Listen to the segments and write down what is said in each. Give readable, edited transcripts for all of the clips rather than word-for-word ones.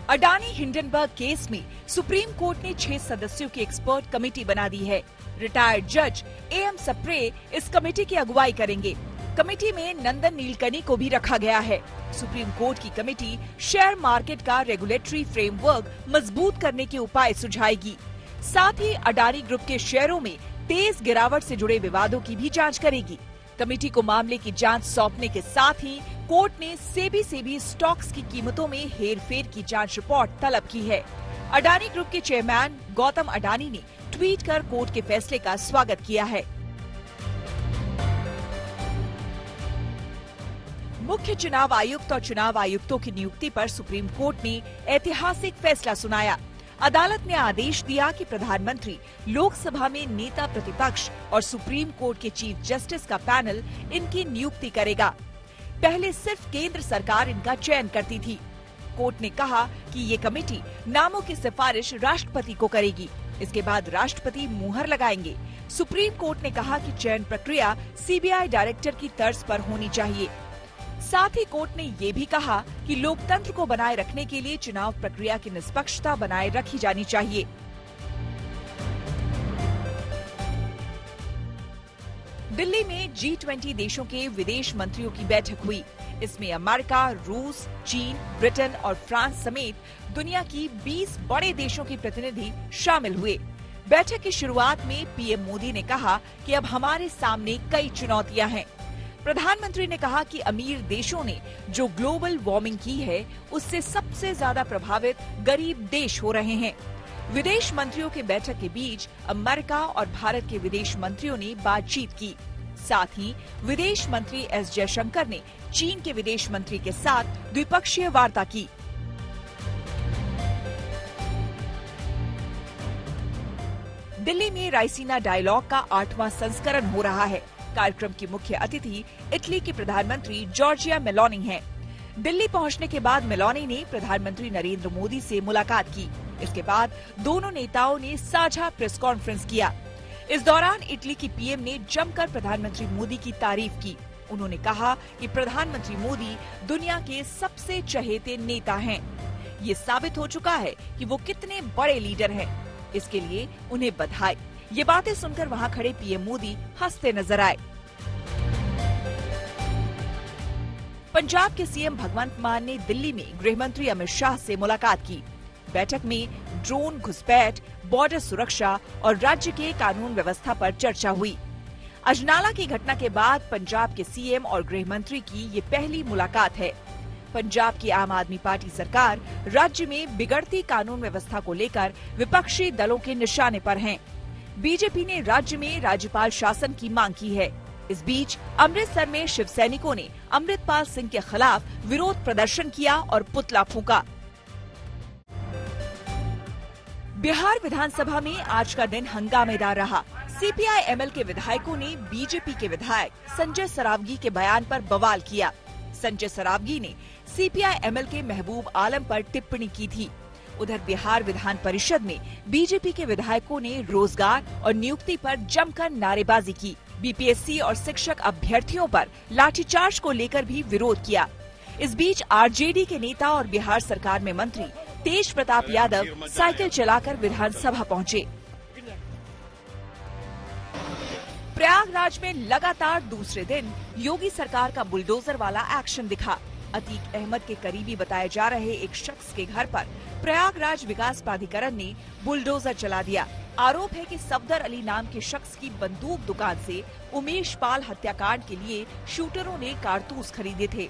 Adani Hindenburg case में supreme court ने 6 सदस्यों की एक्सपर्ट कमेटी बना दी है। रिटायर्ड जज एएम सप्रे इस कमेटी की अगुवाई करेंगे। कमेटी में नंदन नीलकनी को भी रखा गया है। सुप्रीम कोर्ट की कमेटी शेयर मार्केट का रेगुलेटरी फ्रेमवर्क मजबूत करने के उपाय सुझाएगी। साथ ही अडानी ग्रुप के शेयरों में तेज गिरावट से जुड़े विवादों की भी जांच करेगी। कमेटी को मामले की जांच सौंपने के साथ ही कोर्ट ने सेबी स्टॉक्स की कीमतों में हेरफेर की जांच रिपोर्ट तलब की है। अडानी ग्रुप के चेयरमैन गौतम अडानी ने ट्वीट कर कोर्ट के फैसले का स्वागत किया है। मुख्य चुनाव आयुक्त और चुनाव आयुक्तों की नियुक्ति पर सुप्रीम कोर्ट ने ऐतिहासिक फैसला सुनाया। अदालत ने आदेश दिया कि प्रधानमंत्री, लोकसभा में नेता प्रतिपक्ष और सुप्रीम कोर्ट के चीफ जस्टिस का पैनल इनकी नियुक्ति करेगा। पहले सिर्फ केंद्र सरकार इनका चयन करती थी। कोर्ट ने कहा कि ये कमेटी नामों की सिफारिश राष्ट्रपति को करेगी। इसके बाद राष्ट्रपति मुहर लगाएंगे। सुप्रीम कोर्ट ने कहा कि चयन प्रक्रिया सीबीआई डायरेक्टर की तर्ज पर होनी चाहिए। साथ ही कोर्ट ने ये भी कहा कि लोकतंत्र को बनाए रखने के लिए चुनाव प्रक्रिया की निष्पक्षता बनाए रखी जानी चाहिए। दिल्ली में G20 देशों के विदेश मंत्रियों की बैठक हुई। इसमें अमेरिका, रूस, चीन, ब्रिटेन और फ्रांस समेत दुनिया की 20 बड़े देशों के प्रतिनिधि शामिल हुए। बैठक की शुरुआत में पीएम मोदी ने कहा कि अब हमारे सामने कई चुनौतियां हैं। प्रधानमंत्री ने कहा कि अमीर देशों ने जो ग्लोबल वार्मिंग की है, उससे सबसे ज्यादा प्रभावित गरीब देश हो रहे हैं। विदेश मंत्रियों के बैठक के बीच अमेरिका और भारत के विदेश मंत्रियों ने बातचीत की। साथ ही विदेश मंत्री एस जयशंकर ने चीन के विदेश मंत्री के साथ द्विपक्षीय वार्ता की। दिल्ली में रायसीना डायलॉग का 8वां संस्करण हो रहा है। कार्यक्रम की मुख्य अतिथि इटली की प्रधानमंत्री जॉर्जिया मेलोनी हैं। दिल्ली पहुंचने के बाद मेलोनी ने प्रधानमंत्री नरेंद्र मोदी से मुलाकात की। इसके बाद दोनों नेताओं ने साझा प्रेस कॉन्फ्रेंस किया। इस दौरान इटली की पीएम ने जमकर प्रधानमंत्री मोदी की तारीफ की। उन्होंने कहा कि प्रधानमंत्री मोदी दुनिया के सबसे चहेते नेता हैं। ये साबित हो चुका है कि वो कितने बड़े लीडर हैं। इसके लिए उन्हें बधाई। ये बातें सुनकर वहां खड़े पीएम मोदी हंसते नजर आए। पंजाब के सीएम भगवंत मान ने दिल्ली में गृह मंत्री अमित शाह से मुलाकात की। बैठक में ड्रोन घुसपैठ, बॉर्डर सुरक्षा और राज्य के कानून व्यवस्था पर चर्चा हुई। अजनाला की घटना के बाद पंजाब के सीएम और गृह मंत्री की ये पहली मुलाकात है। पंजाब की आम आदमी पार्टी सरकार राज्य में बिगड़ती कानून व्यवस्था को लेकर विपक्षी दलों के निशाने पर है। बीजेपी ने राज्य में राज्यपाल शासन की मांग की है। इस बीच अमृतसर में शिव सैनिकों ने अमृतपाल सिंह के खिलाफ विरोध प्रदर्शन किया और पुतला फूंका। बिहार विधानसभा में आज का दिन हंगामेदार रहा। सीपीआई एमएल के विधायकों ने बीजेपी के विधायक संजय सरावगी के बयान पर बवाल किया। संजय सरावगी ने सीपीआई एमएल के महबूब आलम पर टिप्पणी की थी। उधर बिहार विधान परिषद में बीजेपी के विधायकों ने रोजगार और नियुक्ति पर जमकर नारेबाजी की। बीपीएससी और शिक्षक अभ्यर्थियों पर लाठीचार्ज को लेकर भी विरोध किया। इस बीच आरजेडी के नेता और बिहार सरकार में मंत्री तेज प्रताप यादव साइकिल चलाकर विधानसभा पहुंचे। प्रयागराज में लगातार दूसरे दिन योगी सरकार का बुलडोजर वाला एक्शन दिखा। अतीक अहमद के करीबी बताए जा रहे एक शख्स के घर पर प्रयागराज विकास प्राधिकरण ने बुलडोजर चला दिया। आरोप है कि सफदर अली नाम के शख्स की बंदूक दुकान से उमेश पाल हत्याकांड के लिए शूटरों ने कारतूस खरीदे थे।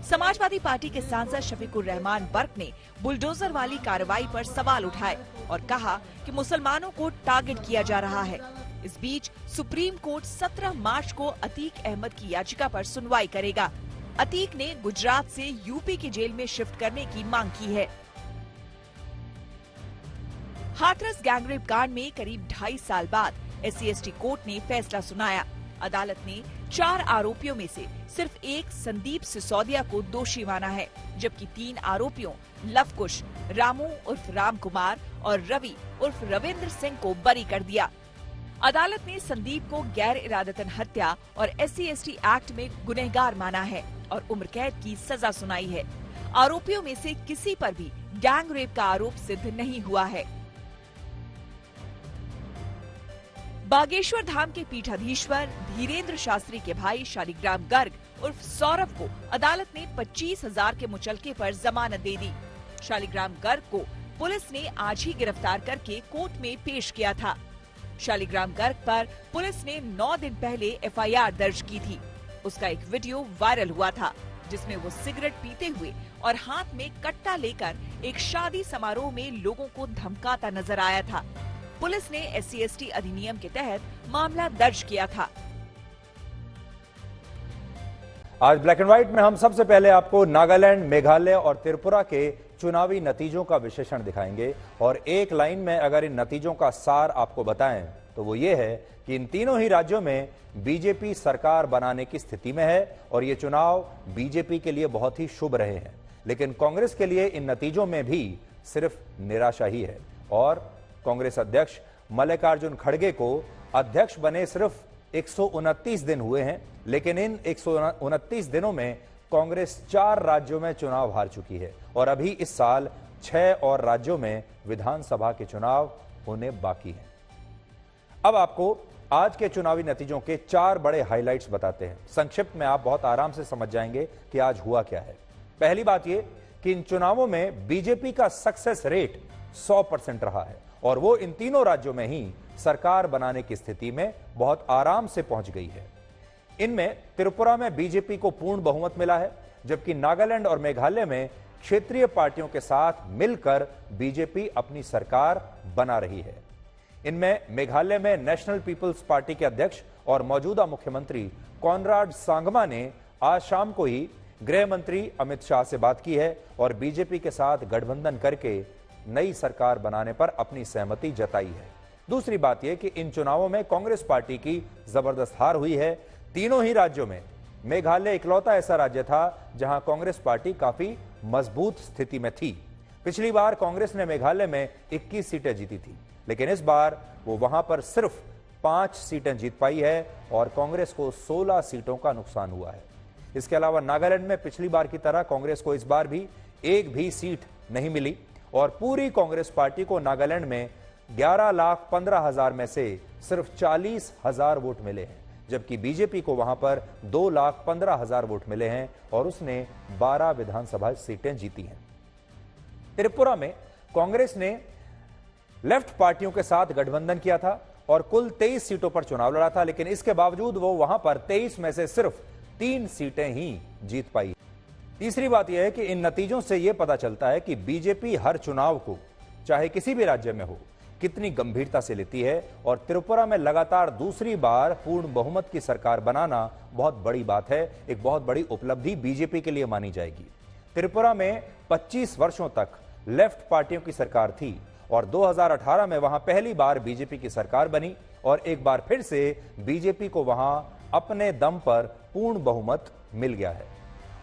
समाजवादी पार्टी के सांसद शफीकुर रहमान बर्क ने बुलडोजर वाली कार्रवाई पर सवाल उठाए और कहा कि मुसलमानों को टारगेट किया जा रहा है। इस बीच सुप्रीम कोर्ट 17 मार्च को अतीक अहमद की याचिका पर सुनवाई करेगा। अतीक ने गुजरात से यूपी की जेल में शिफ्ट करने की मांग की है। हाथरस गैंगरेप कांड में करीब 2.5 साल बाद SC/ST कोर्ट ने फैसला सुनाया। अदालत ने 4 आरोपियों में से सिर्फ एक संदीप सिसोदिया को दोषी माना है, जबकि 3 आरोपियों लवकुश, रामू उर्फ राम कुमार और रवि उर्फ रविंद्र सिंह को बरी कर दिया। अदालत ने संदीप को गैर इरादतन हत्या और SC/ST एक्ट में गुनहगार माना है और उम्र कैद की सजा सुनाई है। आरोपियों में से किसी पर भी गैंग रेप का आरोप सिद्ध नहीं हुआ है। बागेश्वर धाम के पीठाधीश्वर धीरेन्द्र शास्त्री के भाई शालिग्राम गर्ग उर्फ सौरभ को अदालत ने 25,000 के मुचलके पर जमानत दे दी। शालिग्राम गर्ग को पुलिस ने आज ही गिरफ्तार करके कोर्ट में पेश किया था। शालिग्राम गर्ग पर पुलिस ने 9 दिन पहले एफआईआर दर्ज की थी। उसका एक वीडियो वायरल हुआ था जिसमें वो सिगरेट पीते हुए और हाथ में कट्टा लेकर एक शादी समारोह में लोगों को धमकाता नजर आया था। पुलिस ने SC/ST अधिनियम के तहत मामला दर्ज किया था। आज ब्लैक एंड व्हाइट में हम सबसे पहले आपको नागालैंड, मेघालय और त्रिपुरा के चुनावी नतीजों का विश्लेषण दिखाएंगे और एक लाइन में अगर इन नतीजों का सार आपको बताएं तो वो ये है कि इन तीनों ही राज्यों में बीजेपी सरकार बनाने की स्थिति में है और ये चुनाव बीजेपी के लिए बहुत ही शुभ रहे हैं। लेकिन कांग्रेस के लिए इन नतीजों में भी सिर्फ निराशा ही है और कांग्रेस अध्यक्ष मल्लिकार्जुन खड़गे को अध्यक्ष बने सिर्फ 129 दिन हुए हैं, लेकिन इन 129 दिनों में कांग्रेस 4 राज्यों में चुनाव हार चुकी है और अभी इस साल 6 और राज्यों में विधानसभा के चुनाव होने बाकी हैं। अब आपको आज के चुनावी नतीजों के 4 बड़े हाइलाइट्स बताते हैं। संक्षिप्त में आप बहुत आराम से समझ जाएंगे कि आज हुआ क्या है। पहली बात यह कि इन चुनावों में बीजेपी का सक्सेस रेट 100% रहा है और वो इन तीनों राज्यों में ही सरकार बनाने की स्थिति में बहुत आराम से पहुंच गई है। इनमें त्रिपुरा में बीजेपी को पूर्ण बहुमत मिला है, जबकि नागालैंड और मेघालय में क्षेत्रीय पार्टियों के साथ मिलकर बीजेपी अपनी सरकार बना रही है। इनमें मेघालय में नेशनल पीपल्स पार्टी के अध्यक्ष और मौजूदा मुख्यमंत्री कॉनराड सांगमा ने आज शाम को ही गृह मंत्री अमित शाह से बात की है और बीजेपी के साथ गठबंधन करके नई सरकार बनाने पर अपनी सहमति जताई है। दूसरी बात यह कि इन चुनावों में कांग्रेस पार्टी की जबरदस्त हार हुई है। तीनों ही राज्यों में मेघालय इकलौता ऐसा राज्य था जहां कांग्रेस पार्टी काफी मजबूत स्थिति में थी। पिछली बार कांग्रेस ने मेघालय में 21 सीटें जीती थी, लेकिन इस बार वो वहां पर सिर्फ 5 सीटें जीत पाई है और कांग्रेस को 16 सीटों का नुकसान हुआ है। इसके अलावा नागालैंड में पिछली बार की तरह कांग्रेस को इस बार भी एक भी सीट नहीं मिली और पूरी कांग्रेस पार्टी को नागालैंड में 11,15,000 में से सिर्फ 40,000 वोट मिले हैं, जबकि बीजेपी को वहां पर 2,15,000 वोट मिले हैं और उसने 12 विधानसभा सीटें जीती हैं। त्रिपुरा में कांग्रेस ने लेफ्ट पार्टियों के साथ गठबंधन किया था और कुल 23 सीटों पर चुनाव लड़ा था, लेकिन इसके बावजूद वो वहां पर 23 में से सिर्फ 3 सीटें ही जीत पाई। तीसरी बात यह है कि इन नतीजों से यह पता चलता है कि बीजेपी हर चुनाव को, चाहे किसी भी राज्य में हो, कितनी गंभीरता से लेती है और त्रिपुरा में लगातार दूसरी बार पूर्ण बहुमत की सरकार बनाना बहुत बड़ी बात है, एक बहुत बड़ी उपलब्धि बीजेपी के लिए मानी जाएगी। त्रिपुरा में 25 वर्षों तक लेफ्ट पार्टियों की सरकार थी और 2018 में वहां पहली बार बीजेपी की सरकार बनी और एक बार फिर से बीजेपी को वहां अपने दम पर पूर्ण बहुमत मिल गया है।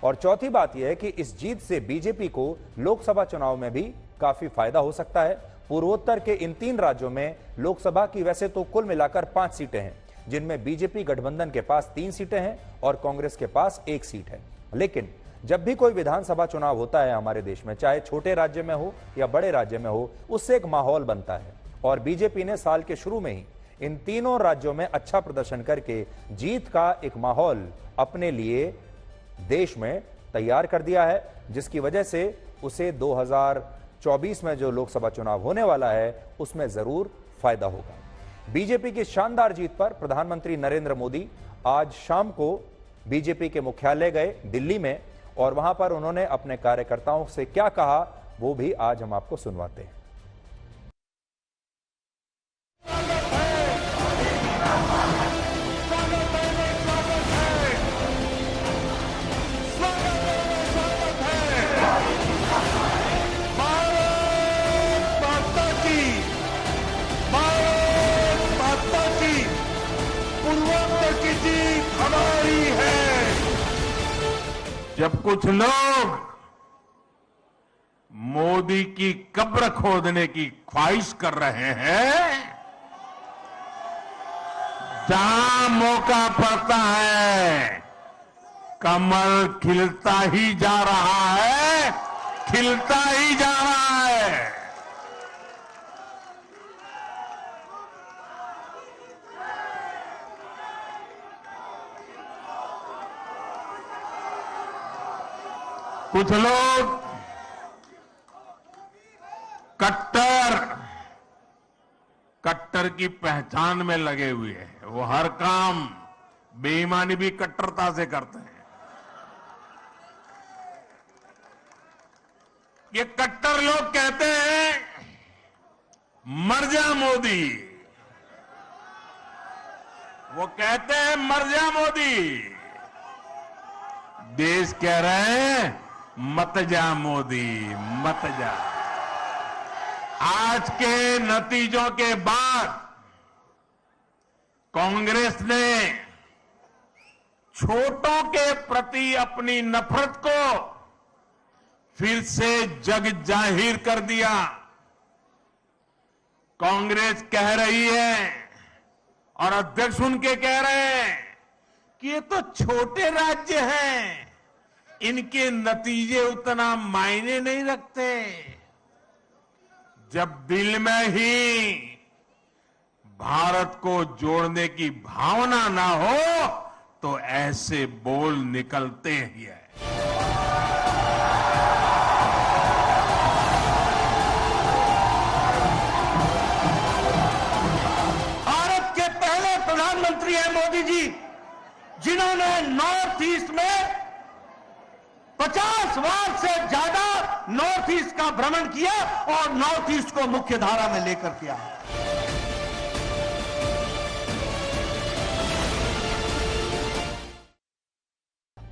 और चौथी बात यह है कि इस जीत से बीजेपी को लोकसभा चुनाव में भी काफी फायदा हो सकता है। पूर्वोत्तर के इन 3 राज्यों में लोकसभा की वैसे तो कुल मिलाकर 5 सीटें हैं, जिनमें बीजेपी गठबंधन के पास 3 सीटें हैं और कांग्रेस के पास 1 सीट है। लेकिन जब भी कोई विधानसभा चुनाव होता है हमारे देश में, चाहे छोटे राज्य में हो या बड़े राज्य में हो, उससे एक माहौल बनता है और बीजेपी ने साल के शुरू में ही इन तीनों राज्यों में अच्छा प्रदर्शन करके जीत का एक माहौल अपने लिए देश में तैयार कर दिया है, जिसकी वजह से उसे 2024 में जो लोकसभा चुनाव होने वाला है उसमें जरूर फायदा होगा। बीजेपी की शानदार जीत पर प्रधानमंत्री नरेंद्र मोदी आज शाम को बीजेपी के मुख्यालय गए दिल्ली में और वहां पर उन्होंने अपने कार्यकर्ताओं से क्या कहा वो भी आज हम आपको सुनवाते हैं। जब कुछ लोग मोदी की कब्र खोदने की ख्वाहिश कर रहे हैं, जहां मौका पड़ता है कमल खिलता ही जा रहा है, खिलता ही जा रहा है। कुछ लोग कट्टर की पहचान में लगे हुए हैं। वो हर काम बेईमानी भी कट्टरता से करते हैं। ये कट्टर लोग कहते हैं मर जा मोदी, वो कहते हैं मर जा मोदी। देश कह रहे हैं मत जा मोदी, मत जा। आज के नतीजों के बाद कांग्रेस ने छोटों के प्रति अपनी नफरत को फिर से जग जाहिर कर दिया। कांग्रेस कह रही है और अध्यक्ष उनके कह रहे हैं कि ये तो छोटे राज्य हैं, इनके नतीजे उतना मायने नहीं रखते। जब दिल में ही भारत को जोड़ने की भावना ना हो तो ऐसे बोल निकलते ही है। भारत के पहले प्रधानमंत्री हैं मोदी जी, जिन्होंने नॉर्थ ईस्ट में 50 बार से ज्यादा नॉर्थ ईस्ट का भ्रमण किया और नॉर्थ ईस्ट को मुख्य धारा में लेकर किया।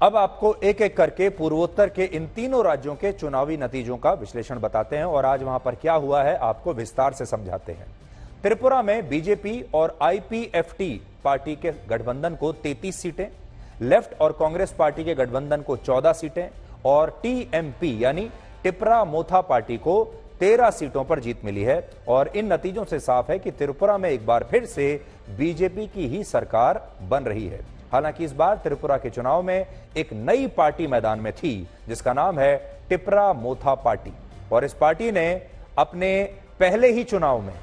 अब आपको एक एक करके पूर्वोत्तर के इन तीनों राज्यों के चुनावी नतीजों का विश्लेषण बताते हैं और आज वहां पर क्या हुआ है आपको विस्तार से समझाते हैं। त्रिपुरा में बीजेपी और आईपीएफटी पार्टी के गठबंधन को 33 सीटें, लेफ्ट और कांग्रेस पार्टी के गठबंधन को 14 सीटें और टीएमपी यानी टिपरा मोथा पार्टी को 13 सीटों पर जीत मिली है। और इन नतीजों से साफ है कि त्रिपुरा में एक बार फिर से बीजेपी की ही सरकार बन रही है। हालांकि इस बार त्रिपुरा के चुनाव में एक नई पार्टी मैदान में थी जिसका नाम है टिपरा मोथा पार्टी और इस पार्टी ने अपने पहले ही चुनाव में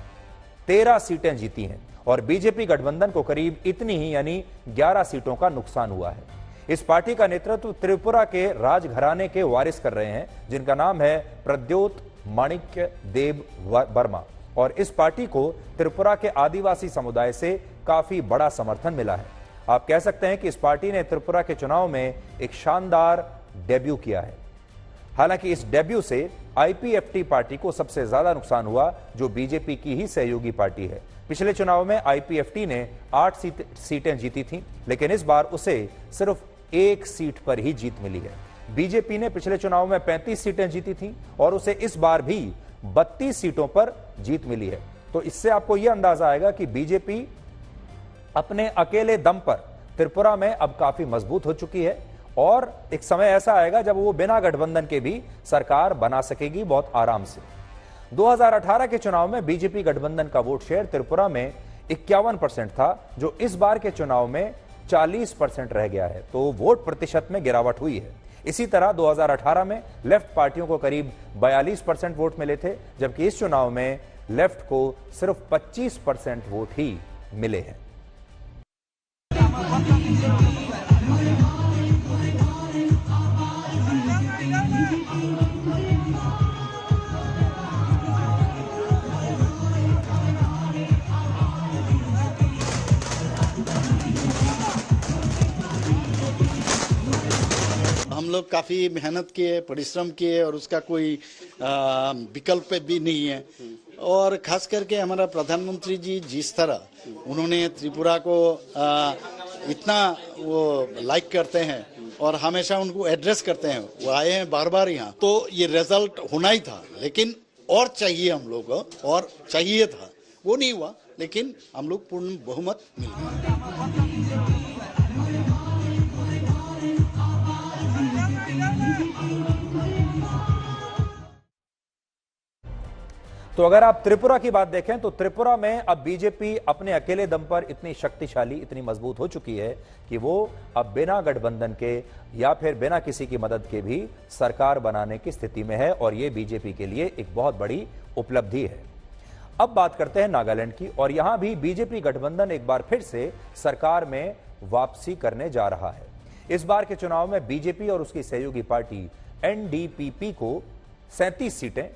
13 सीटें जीती हैं और बीजेपी गठबंधन को करीब इतनी ही यानी 11 सीटों का नुकसान हुआ है। इस पार्टी का नेतृत्व त्रिपुरा के राजघराने के वारिस कर रहे हैं जिनका नाम है प्रद्योत माणिक्य देव वर्मा और इस पार्टी को त्रिपुरा के आदिवासी समुदाय से काफी बड़ा समर्थन मिला है। आप कह सकते हैं कि इस पार्टी ने त्रिपुरा के चुनाव में एक शानदार डेब्यू किया है। हालांकि इस डेब्यू से आईपीएफटी पार्टी को सबसे ज्यादा नुकसान हुआ जो बीजेपी की ही सहयोगी पार्टी है। पिछले चुनाव में आईपीएफटी ने 8 सीटें जीती थीं, लेकिन इस बार उसे सिर्फ 1 सीट पर ही जीत मिली है। बीजेपी ने पिछले चुनाव में 35 सीटें जीती थीं और उसे इस बार भी 32 सीटों पर जीत मिली है। तो इससे आपको यह अंदाजा आएगा कि बीजेपी अपने अकेले दम पर त्रिपुरा में अब काफी मजबूत हो चुकी है और एक समय ऐसा आएगा जब वो बिना गठबंधन के भी सरकार बना सकेगी बहुत आराम से। 2018 के चुनाव में बीजेपी गठबंधन का वोट शेयर त्रिपुरा में 51% था जो इस बार के चुनाव में 40% रह गया है, तो वोट प्रतिशत में गिरावट हुई है। इसी तरह 2018 में लेफ्ट पार्टियों को करीब 42% वोट मिले थे जबकि इस चुनाव में लेफ्ट को सिर्फ 25% वोट ही मिले हैं। हम लोग काफ़ी मेहनत किए, परिश्रम किए और उसका कोई विकल्प भी नहीं है। और खास करके हमारा प्रधानमंत्री जी जिस तरह उन्होंने त्रिपुरा को इतना वो लाइक करते हैं और हमेशा उनको एड्रेस करते हैं, वो आए हैं बार बार यहाँ, तो ये रिजल्ट होना ही था। लेकिन और चाहिए हम लोग को, और चाहिए था, वो नहीं हुआ, लेकिन हम लोग पूर्ण बहुमत मिल गया। तो अगर आप त्रिपुरा की बात देखें तो त्रिपुरा में अब बीजेपी अपने अकेले दम पर इतनी शक्तिशाली, इतनी मजबूत हो चुकी है कि वो अब बिना गठबंधन के या फिर बिना किसी की मदद के भी सरकार बनाने की स्थिति में है और ये बीजेपी के लिए एक बहुत बड़ी उपलब्धि है। अब बात करते हैं नागालैंड की, और यहां भी बीजेपी गठबंधन एक बार फिर से सरकार में वापसी करने जा रहा है। इस बार के चुनाव में बीजेपी और उसकी सहयोगी पार्टी एनडीपीपी को 37 सीटें,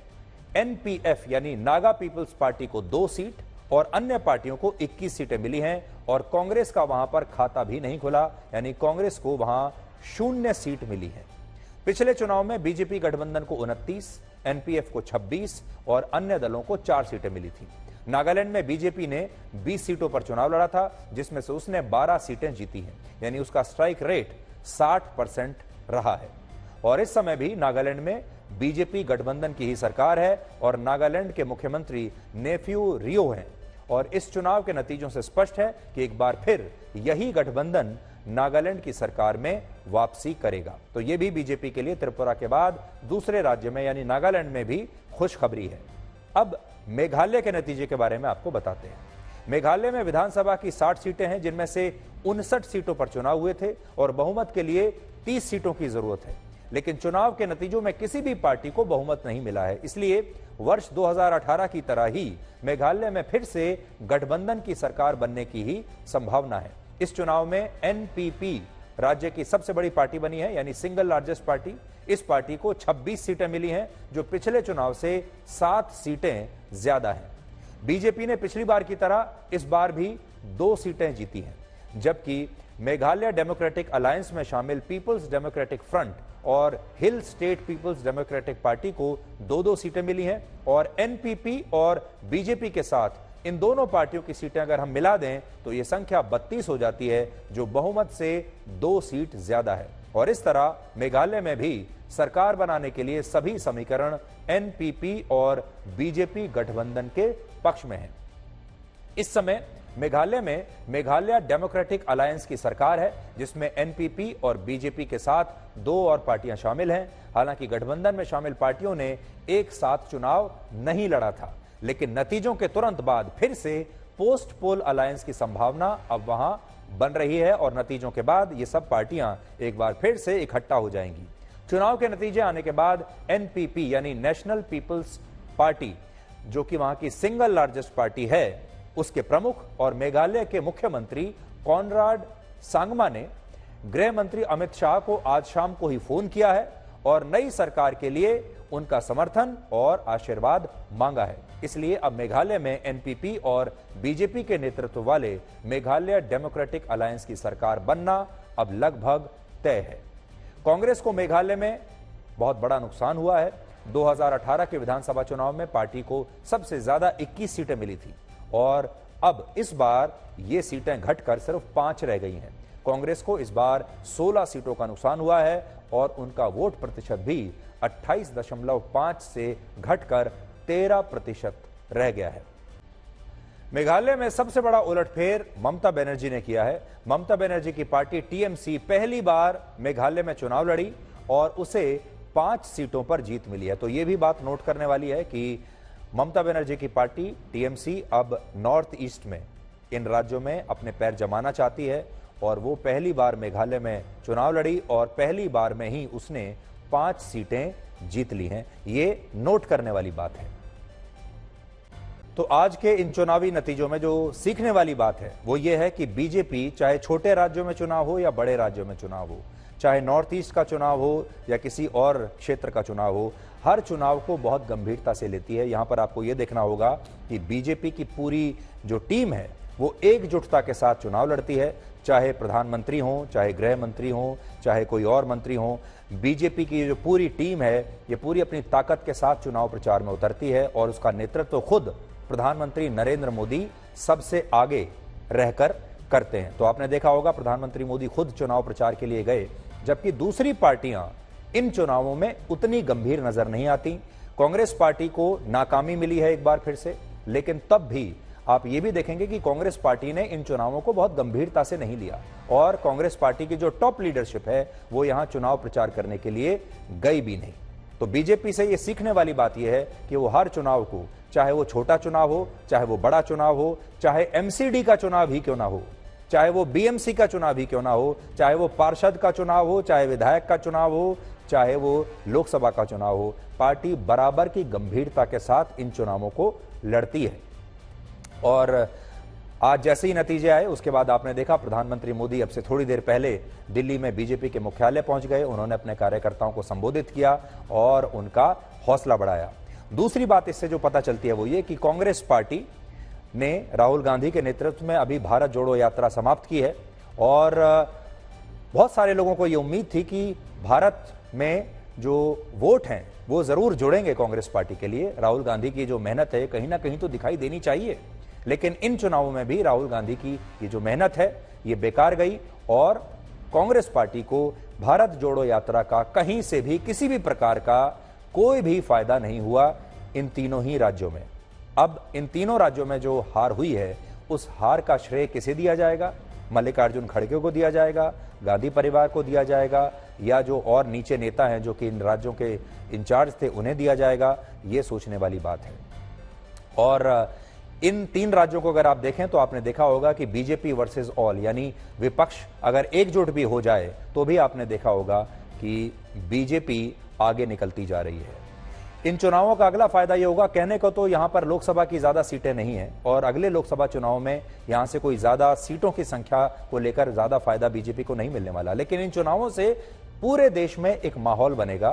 एनपीएफ यानी नागा पीपल्स पार्टी को 2 सीट और अन्य पार्टियों को 21 सीटें मिली हैं और कांग्रेस का वहां पर खाता भी नहीं खुला, यानी कांग्रेस को वहां 0 सीट मिली है। पिछले चुनाव में बीजेपी गठबंधन को 29, एनपीएफ को 26 और अन्य दलों को 4 सीटें मिली थी। नागालैंड में बीजेपी ने 20 सीटों पर चुनाव लड़ा था, जिसमें से उसने 12 सीटें जीती हैं, यानी उसका स्ट्राइक रेट 60% रहा है। और इस समय भी नागालैंड में बीजेपी गठबंधन की ही सरकार है और नागालैंड के मुख्यमंत्री नेफ्यू रियो हैं। और इस चुनाव के नतीजों से स्पष्ट है कि एक बार फिर यही गठबंधन नागालैंड की सरकार में वापसी करेगा। तो यह भी बीजेपी के लिए त्रिपुरा के बाद दूसरे राज्य में यानी नागालैंड में भी खुशखबरी है। अब मेघालय के नतीजे के बारे में आपको बताते हैं। मेघालय में विधानसभा की 60 सीटें हैं, जिनमें से 59 सीटों पर चुनाव हुए थे और बहुमत के लिए 30 सीटों की जरूरत है। लेकिन चुनाव के नतीजों में किसी भी पार्टी को बहुमत नहीं मिला है, इसलिए वर्ष 2018 की तरह ही मेघालय में फिर से गठबंधन की सरकार बनने की ही संभावना है। इस चुनाव में एनपीपी राज्य की सबसे बड़ी पार्टी बनी है, यानी सिंगल लार्जेस्ट पार्टी। इस पार्टी को 26 सीटें मिली हैं, जो पिछले चुनाव से 7 सीटें ज्यादा हैं। बीजेपी ने पिछली बार की तरह इस बार भी 2 सीटें जीती हैं, जबकि मेघालय डेमोक्रेटिक अलायंस में शामिल पीपल्स डेमोक्रेटिक फ्रंट और Hill State People's Democratic Party को 2-2 सीटें मिली हैं और एनपीपी और बीजेपी के साथ इन दोनों पार्टियों की सीटें अगर हम मिला दें तो यह संख्या 32 हो जाती है, जो बहुमत से 2 सीट ज्यादा है। और इस तरह मेघालय में भी सरकार बनाने के लिए सभी समीकरण एनपीपी और बीजेपी गठबंधन के पक्ष में हैं। इस समय मेघालय में मेघालय डेमोक्रेटिक अलायंस की सरकार है, जिसमें एनपीपी और बीजेपी के साथ 2 और पार्टियां शामिल हैं। हालांकि गठबंधन में शामिल पार्टियों ने एक साथ चुनाव नहीं लड़ा था, लेकिन नतीजों के तुरंत बाद फिर से पोस्ट पोल अलायंस की संभावना अब वहां बन रही है और नतीजों के बाद ये सब पार्टियां एक बार फिर से इकट्ठा हो जाएंगी। चुनाव के नतीजे आने के बाद एनपीपी यानी नेशनल पीपल्स पार्टी, जो कि वहां की सिंगल लार्जेस्ट पार्टी है, उसके प्रमुख और मेघालय के मुख्यमंत्री कॉनराड सांगमा ने गृह मंत्री अमित शाह को आज शाम को ही फोन किया है और नई सरकार के लिए उनका समर्थन और आशीर्वाद मांगा है। इसलिए अब मेघालय में एनपीपी और बीजेपी के नेतृत्व वाले मेघालय डेमोक्रेटिक अलायंस की सरकार बनना अब लगभग तय है। कांग्रेस को मेघालय में बहुत बड़ा नुकसान हुआ है। 2018 के विधानसभा चुनाव में पार्टी को सबसे ज्यादा 21 सीटें मिली थी और अब इस बार ये सीटें घटकर सिर्फ 5 रह गई हैं। कांग्रेस को इस बार 16 सीटों का नुकसान हुआ है और उनका वोट प्रतिशत भी 28.5 से घटकर 13% रह गया है। मेघालय में सबसे बड़ा उलटफेर ममता बनर्जी ने किया है। ममता बनर्जी की पार्टी टीएमसी पहली बार मेघालय में चुनाव लड़ी और उसे 5 सीटों पर जीत मिली है। तो यह भी बात नोट करने वाली है कि ममता बनर्जी की पार्टी टीएमसी अब नॉर्थ ईस्ट में इन राज्यों में अपने पैर जमाना चाहती है और वो पहली बार मेघालय में चुनाव लड़ी और पहली बार में ही उसने 5 सीटें जीत ली हैं। ये नोट करने वाली बात है। तो आज के इन चुनावी नतीजों में जो सीखने वाली बात है वो ये है कि बीजेपी चाहे छोटे राज्यों में चुनाव हो या बड़े राज्यों में चुनाव हो, चाहे नॉर्थ ईस्ट का चुनाव हो या किसी और क्षेत्र का चुनाव हो, हर चुनाव को बहुत गंभीरता से लेती है। यहां पर आपको यह देखना होगा कि बीजेपी की पूरी जो टीम है वो एकजुटता के साथ चुनाव लड़ती है, चाहे प्रधानमंत्री हो, चाहे गृह मंत्री हो, चाहे कोई और मंत्री हो। बीजेपी की जो पूरी टीम है ये पूरी अपनी ताकत के साथ चुनाव प्रचार में उतरती है और उसका नेतृत्व खुद प्रधानमंत्री नरेंद्र मोदी सबसे आगे रहकर करते हैं। तो आपने देखा होगा प्रधानमंत्री मोदी खुद चुनाव प्रचार के लिए गए, जबकि दूसरी पार्टियां इन चुनावों में उतनी गंभीर नजर नहीं आती। कांग्रेस पार्टी को नाकामी मिली है एक बार फिर से, लेकिन तब भी आप ये भी देखेंगे कि कांग्रेस पार्टी ने इन चुनावों को बहुत गंभीरता से नहीं लिया और कांग्रेस पार्टी की जो टॉप लीडरशिप है वो यहां चुनाव प्रचार करने के लिए गई भी नहीं। तो बीजेपी से ये सीखने वाली बात यह है कि वो हर चुनाव को चाहे वो छोटा चुनाव हो, चाहे वो बड़ा चुनाव हो, चाहे एमसीडी का चुनाव ही क्यों ना हो, चाहे वो बीएमसी का चुनाव ही क्यों ना हो, चाहे वो पार्षद का चुनाव हो, चाहे विधायक का चुनाव हो, चाहे वो लोकसभा का चुनाव हो, पार्टी बराबर की गंभीरता के साथ इन चुनावों को लड़ती है। और आज जैसे ही नतीजे आए उसके बाद आपने देखा प्रधानमंत्री मोदी अब से थोड़ी देर पहले दिल्ली में बीजेपी के मुख्यालय पहुंच गए। उन्होंने अपने कार्यकर्ताओं को संबोधित किया और उनका हौसला बढ़ाया। दूसरी बात इससे जो पता चलती है वो ये कि कांग्रेस पार्टी ने राहुल गांधी के नेतृत्व में अभी भारत जोड़ो यात्रा समाप्त की है और बहुत सारे लोगों को यह उम्मीद थी कि भारत में जो वोट हैं वो जरूर जुड़ेंगे कांग्रेस पार्टी के लिए। राहुल गांधी की जो मेहनत है कहीं ना कहीं तो दिखाई देनी चाहिए, लेकिन इन चुनावों में भी राहुल गांधी की ये जो मेहनत है ये बेकार गई और कांग्रेस पार्टी को भारत जोड़ो यात्रा का कहीं से भी किसी भी प्रकार का कोई भी फायदा नहीं हुआ इन तीनों ही राज्यों में। अब इन तीनों राज्यों में जो हार हुई है उस हार का श्रेय किसे दिया जाएगा? मल्लिकार्जुन खड़गे को दिया जाएगा, गांधी परिवार को दिया जाएगा, या जो और नीचे नेता हैं जो कि इन राज्यों के इंचार्ज थे उन्हें दिया जाएगा? ये सोचने वाली बात है। और इन तीन राज्यों को अगर आप देखें तो आपने देखा होगा कि बीजेपी वर्सेस ऑल, यानी विपक्ष अगर एकजुट भी हो जाए तो भी आपने देखा होगा कि बीजेपी आगे निकलती जा रही है। इन चुनावों का अगला फायदा यह होगा, कहने को तो यहां पर लोकसभा की ज्यादा सीटें नहीं हैं और अगले लोकसभा चुनाव में यहां से कोई ज्यादा सीटों की संख्या को लेकर ज्यादा फायदा बीजेपी को नहीं मिलने वाला, लेकिन इन चुनावों से पूरे देश में एक माहौल बनेगा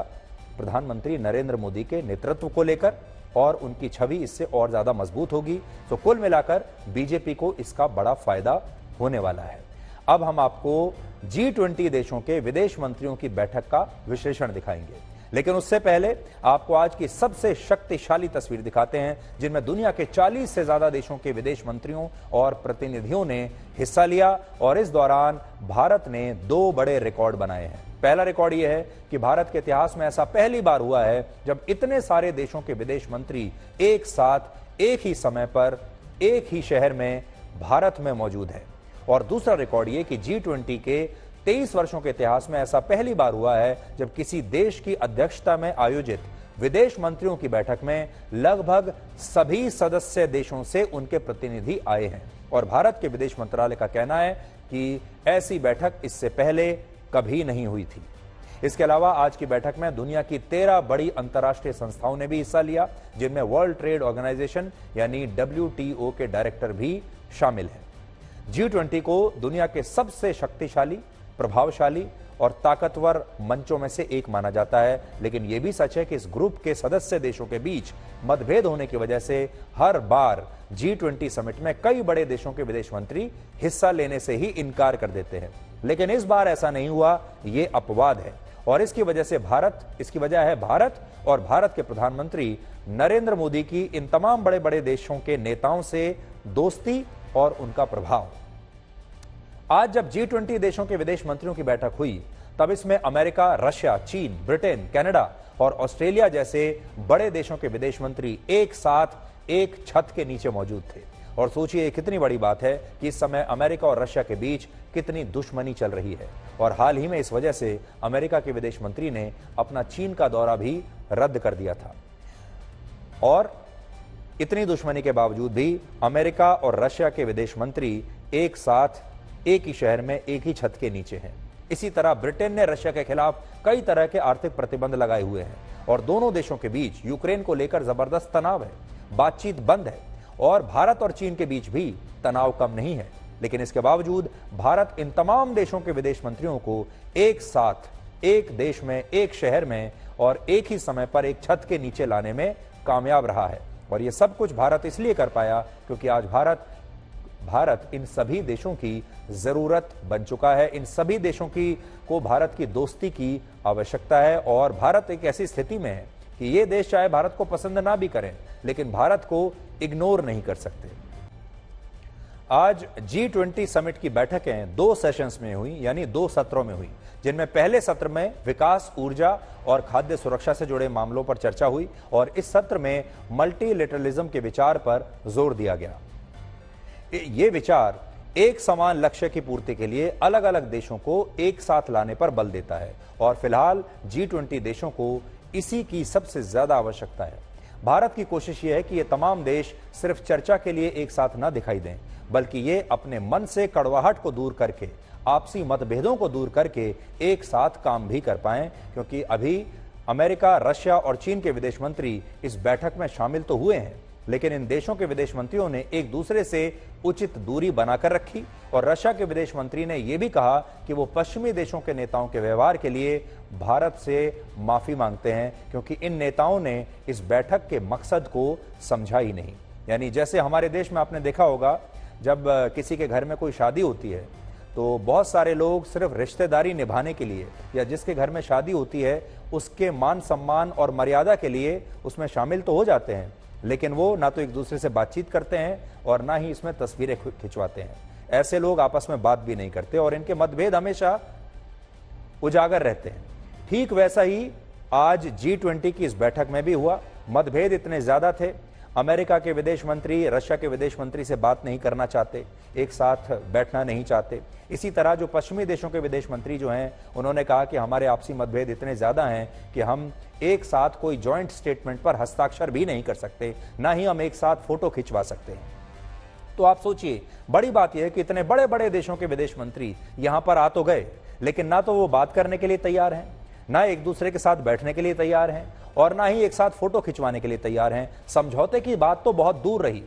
प्रधानमंत्री नरेंद्र मोदी के नेतृत्व को लेकर और उनकी छवि इससे और ज्यादा मजबूत होगी। तो कुल मिलाकर बीजेपी को इसका बड़ा फायदा होने वाला है। अब हम आपको G20 देशों के विदेश मंत्रियों की बैठक का विश्लेषण दिखाएंगे, लेकिन उससे पहले आपको आज की सबसे शक्तिशाली तस्वीर दिखाते हैं जिनमें दुनिया के 40 से ज्यादा देशों के विदेश मंत्रियों और प्रतिनिधियों ने हिस्सा लिया और इस दौरान भारत ने 2 बड़े रिकॉर्ड बनाए हैं। पहला रिकॉर्ड यह है कि भारत के इतिहास में ऐसा पहली बार हुआ है जब इतने सारे देशों के विदेश मंत्री एक साथ एक ही समय पर एक ही शहर में भारत में मौजूद है। और दूसरा रिकॉर्ड यह कि G20 के 23 वर्षों के इतिहास में ऐसा पहली बार हुआ है जब किसी देश की अध्यक्षता में आयोजित विदेश मंत्रियों की बैठक में लगभग सभी सदस्य देशों से उनके प्रतिनिधि आए हैं। और भारत के विदेश मंत्रालय का कहना है कि ऐसी बैठक इससे पहले कभी नहीं हुई थी। इसके अलावा आज की बैठक में दुनिया की 13 बड़ी अंतर्राष्ट्रीय संस्थाओं ने भी हिस्सा लिया, जिनमें वर्ल्ड ट्रेड ऑर्गेनाइजेशन यानी WTO के डायरेक्टर भी शामिल हैं। G20 को दुनिया के सबसे शक्तिशाली, प्रभावशाली और ताकतवर मंचों में से एक माना जाता है, लेकिन यह भी सच है कि इस ग्रुप के सदस्य देशों के बीच मतभेद होने की वजह से हर बार G20 समिट में कई बड़े देशों के विदेश मंत्री हिस्सा लेने से ही इनकार कर देते हैं। लेकिन इस बार ऐसा नहीं हुआ, यह अपवाद है और इसकी वजह है भारत और भारत के प्रधानमंत्री नरेंद्र मोदी की इन तमाम बड़े बड़े देशों के नेताओं से दोस्ती और उनका प्रभाव। आज जब G20 देशों के विदेश मंत्रियों की बैठक हुई तब इसमें अमेरिका, रशिया, चीन, ब्रिटेन, कनाडा और ऑस्ट्रेलिया जैसे बड़े देशों के विदेश मंत्री एक साथ एक छत के नीचे मौजूद थे। और सोचिए कितनी बड़ी बात है कि इस समय अमेरिका और रशिया के बीच कितनी दुश्मनी चल रही है और हाल ही में इस वजह से अमेरिका के विदेश मंत्री ने अपना चीन का दौरा भी रद्द कर दिया था। और इतनी दुश्मनी के बावजूद भी अमेरिका और रशिया के विदेश मंत्री एक साथ एक ही शहर में एक ही छत के नीचे हैं। इसी तरह ब्रिटेन ने रशिया के खिलाफ कई तरह के आर्थिक प्रतिबंध लगाए हुए हैं और दोनों देशों के बीच यूक्रेन को लेकर जबरदस्त तनाव है, बातचीत बंद है और भारत और चीन के बीच भी तनाव कम नहीं है। लेकिन इसके बावजूद भारत इन तमाम देशों के विदेश मंत्रियों को एक साथ एक देश में, एक शहर में और एक ही समय पर एक छत के नीचे लाने में कामयाब रहा है। और यह सब कुछ भारत इसलिए कर पाया क्योंकि आज भारत इन सभी देशों की जरूरत बन चुका है। इन सभी देशों को भारत की दोस्ती की आवश्यकता है और भारत एक ऐसी स्थिति में है कि ये देश चाहे भारत को पसंद ना भी करें लेकिन भारत को इग्नोर नहीं कर सकते। आज G20 समिट की बैठकें 2 सेशंस में हुई, यानी 2 सत्रों में हुई, जिनमें पहले सत्र में विकास, ऊर्जा और खाद्य सुरक्षा से जुड़े मामलों पर चर्चा हुई और इस सत्र में मल्टीलेटरलिज्म के विचार पर जोर दिया गया। ये विचार एक समान लक्ष्य की पूर्ति के लिए अलग अलग देशों को एक साथ लाने पर बल देता है और फिलहाल G20 देशों को इसी की सबसे ज्यादा आवश्यकता है। भारत की कोशिश ये है कि ये तमाम देश सिर्फ चर्चा के लिए एक साथ न दिखाई दें, बल्कि ये अपने मन से कड़वाहट को दूर करके, आपसी मतभेदों को दूर करके एक साथ काम भी कर पाएं। क्योंकि अभी अमेरिका, रशिया और चीन के विदेश मंत्री इस बैठक में शामिल तो हुए हैं, लेकिन इन देशों के विदेश मंत्रियों ने एक दूसरे से उचित दूरी बनाकर रखी। और रशिया के विदेश मंत्री ने यह भी कहा कि वो पश्चिमी देशों के नेताओं के व्यवहार के लिए भारत से माफी मांगते हैं, क्योंकि इन नेताओं ने इस बैठक के मकसद को समझा ही नहीं। यानी जैसे हमारे देश में आपने देखा होगा, जब किसी के घर में कोई शादी होती है तो बहुत सारे लोग सिर्फ रिश्तेदारी निभाने के लिए, या जिसके घर में शादी होती है उसके मान सम्मान और मर्यादा के लिए उसमें शामिल तो हो जाते हैं, लेकिन वो ना तो एक दूसरे से बातचीत करते हैं और ना ही इसमें तस्वीरें खिंचवाते हैं। ऐसे लोग आपस में बात भी नहीं करते और इनके मतभेद हमेशा उजागर रहते हैं। ठीक वैसा ही आज G20 की इस बैठक में भी हुआ। मतभेद इतने ज्यादा थे, अमेरिका के विदेश मंत्री रशिया के विदेश मंत्री से बात नहीं करना चाहते, एक साथ बैठना नहीं चाहते। इसी तरह जो पश्चिमी देशों के विदेश मंत्री जो हैं, उन्होंने कहा कि हमारे आपसी मतभेद इतने ज्यादा हैं कि हम एक साथ कोई जॉइंट स्टेटमेंट पर हस्ताक्षर भी नहीं कर सकते, ना ही हम एक साथ फोटो खिंचवा सकते हैं। तो आप सोचिए, बड़ी बात यह है कि इतने बड़े बड़े देशों के विदेश मंत्री यहां पर आ तो गए, लेकिन ना तो वो बात करने के लिए तैयार हैं, ना एक दूसरे के साथ बैठने के लिए तैयार हैं, और ना ही एक साथ फोटो खिंचवाने के लिए तैयार हैं। समझौते की बात तो बहुत दूर रही,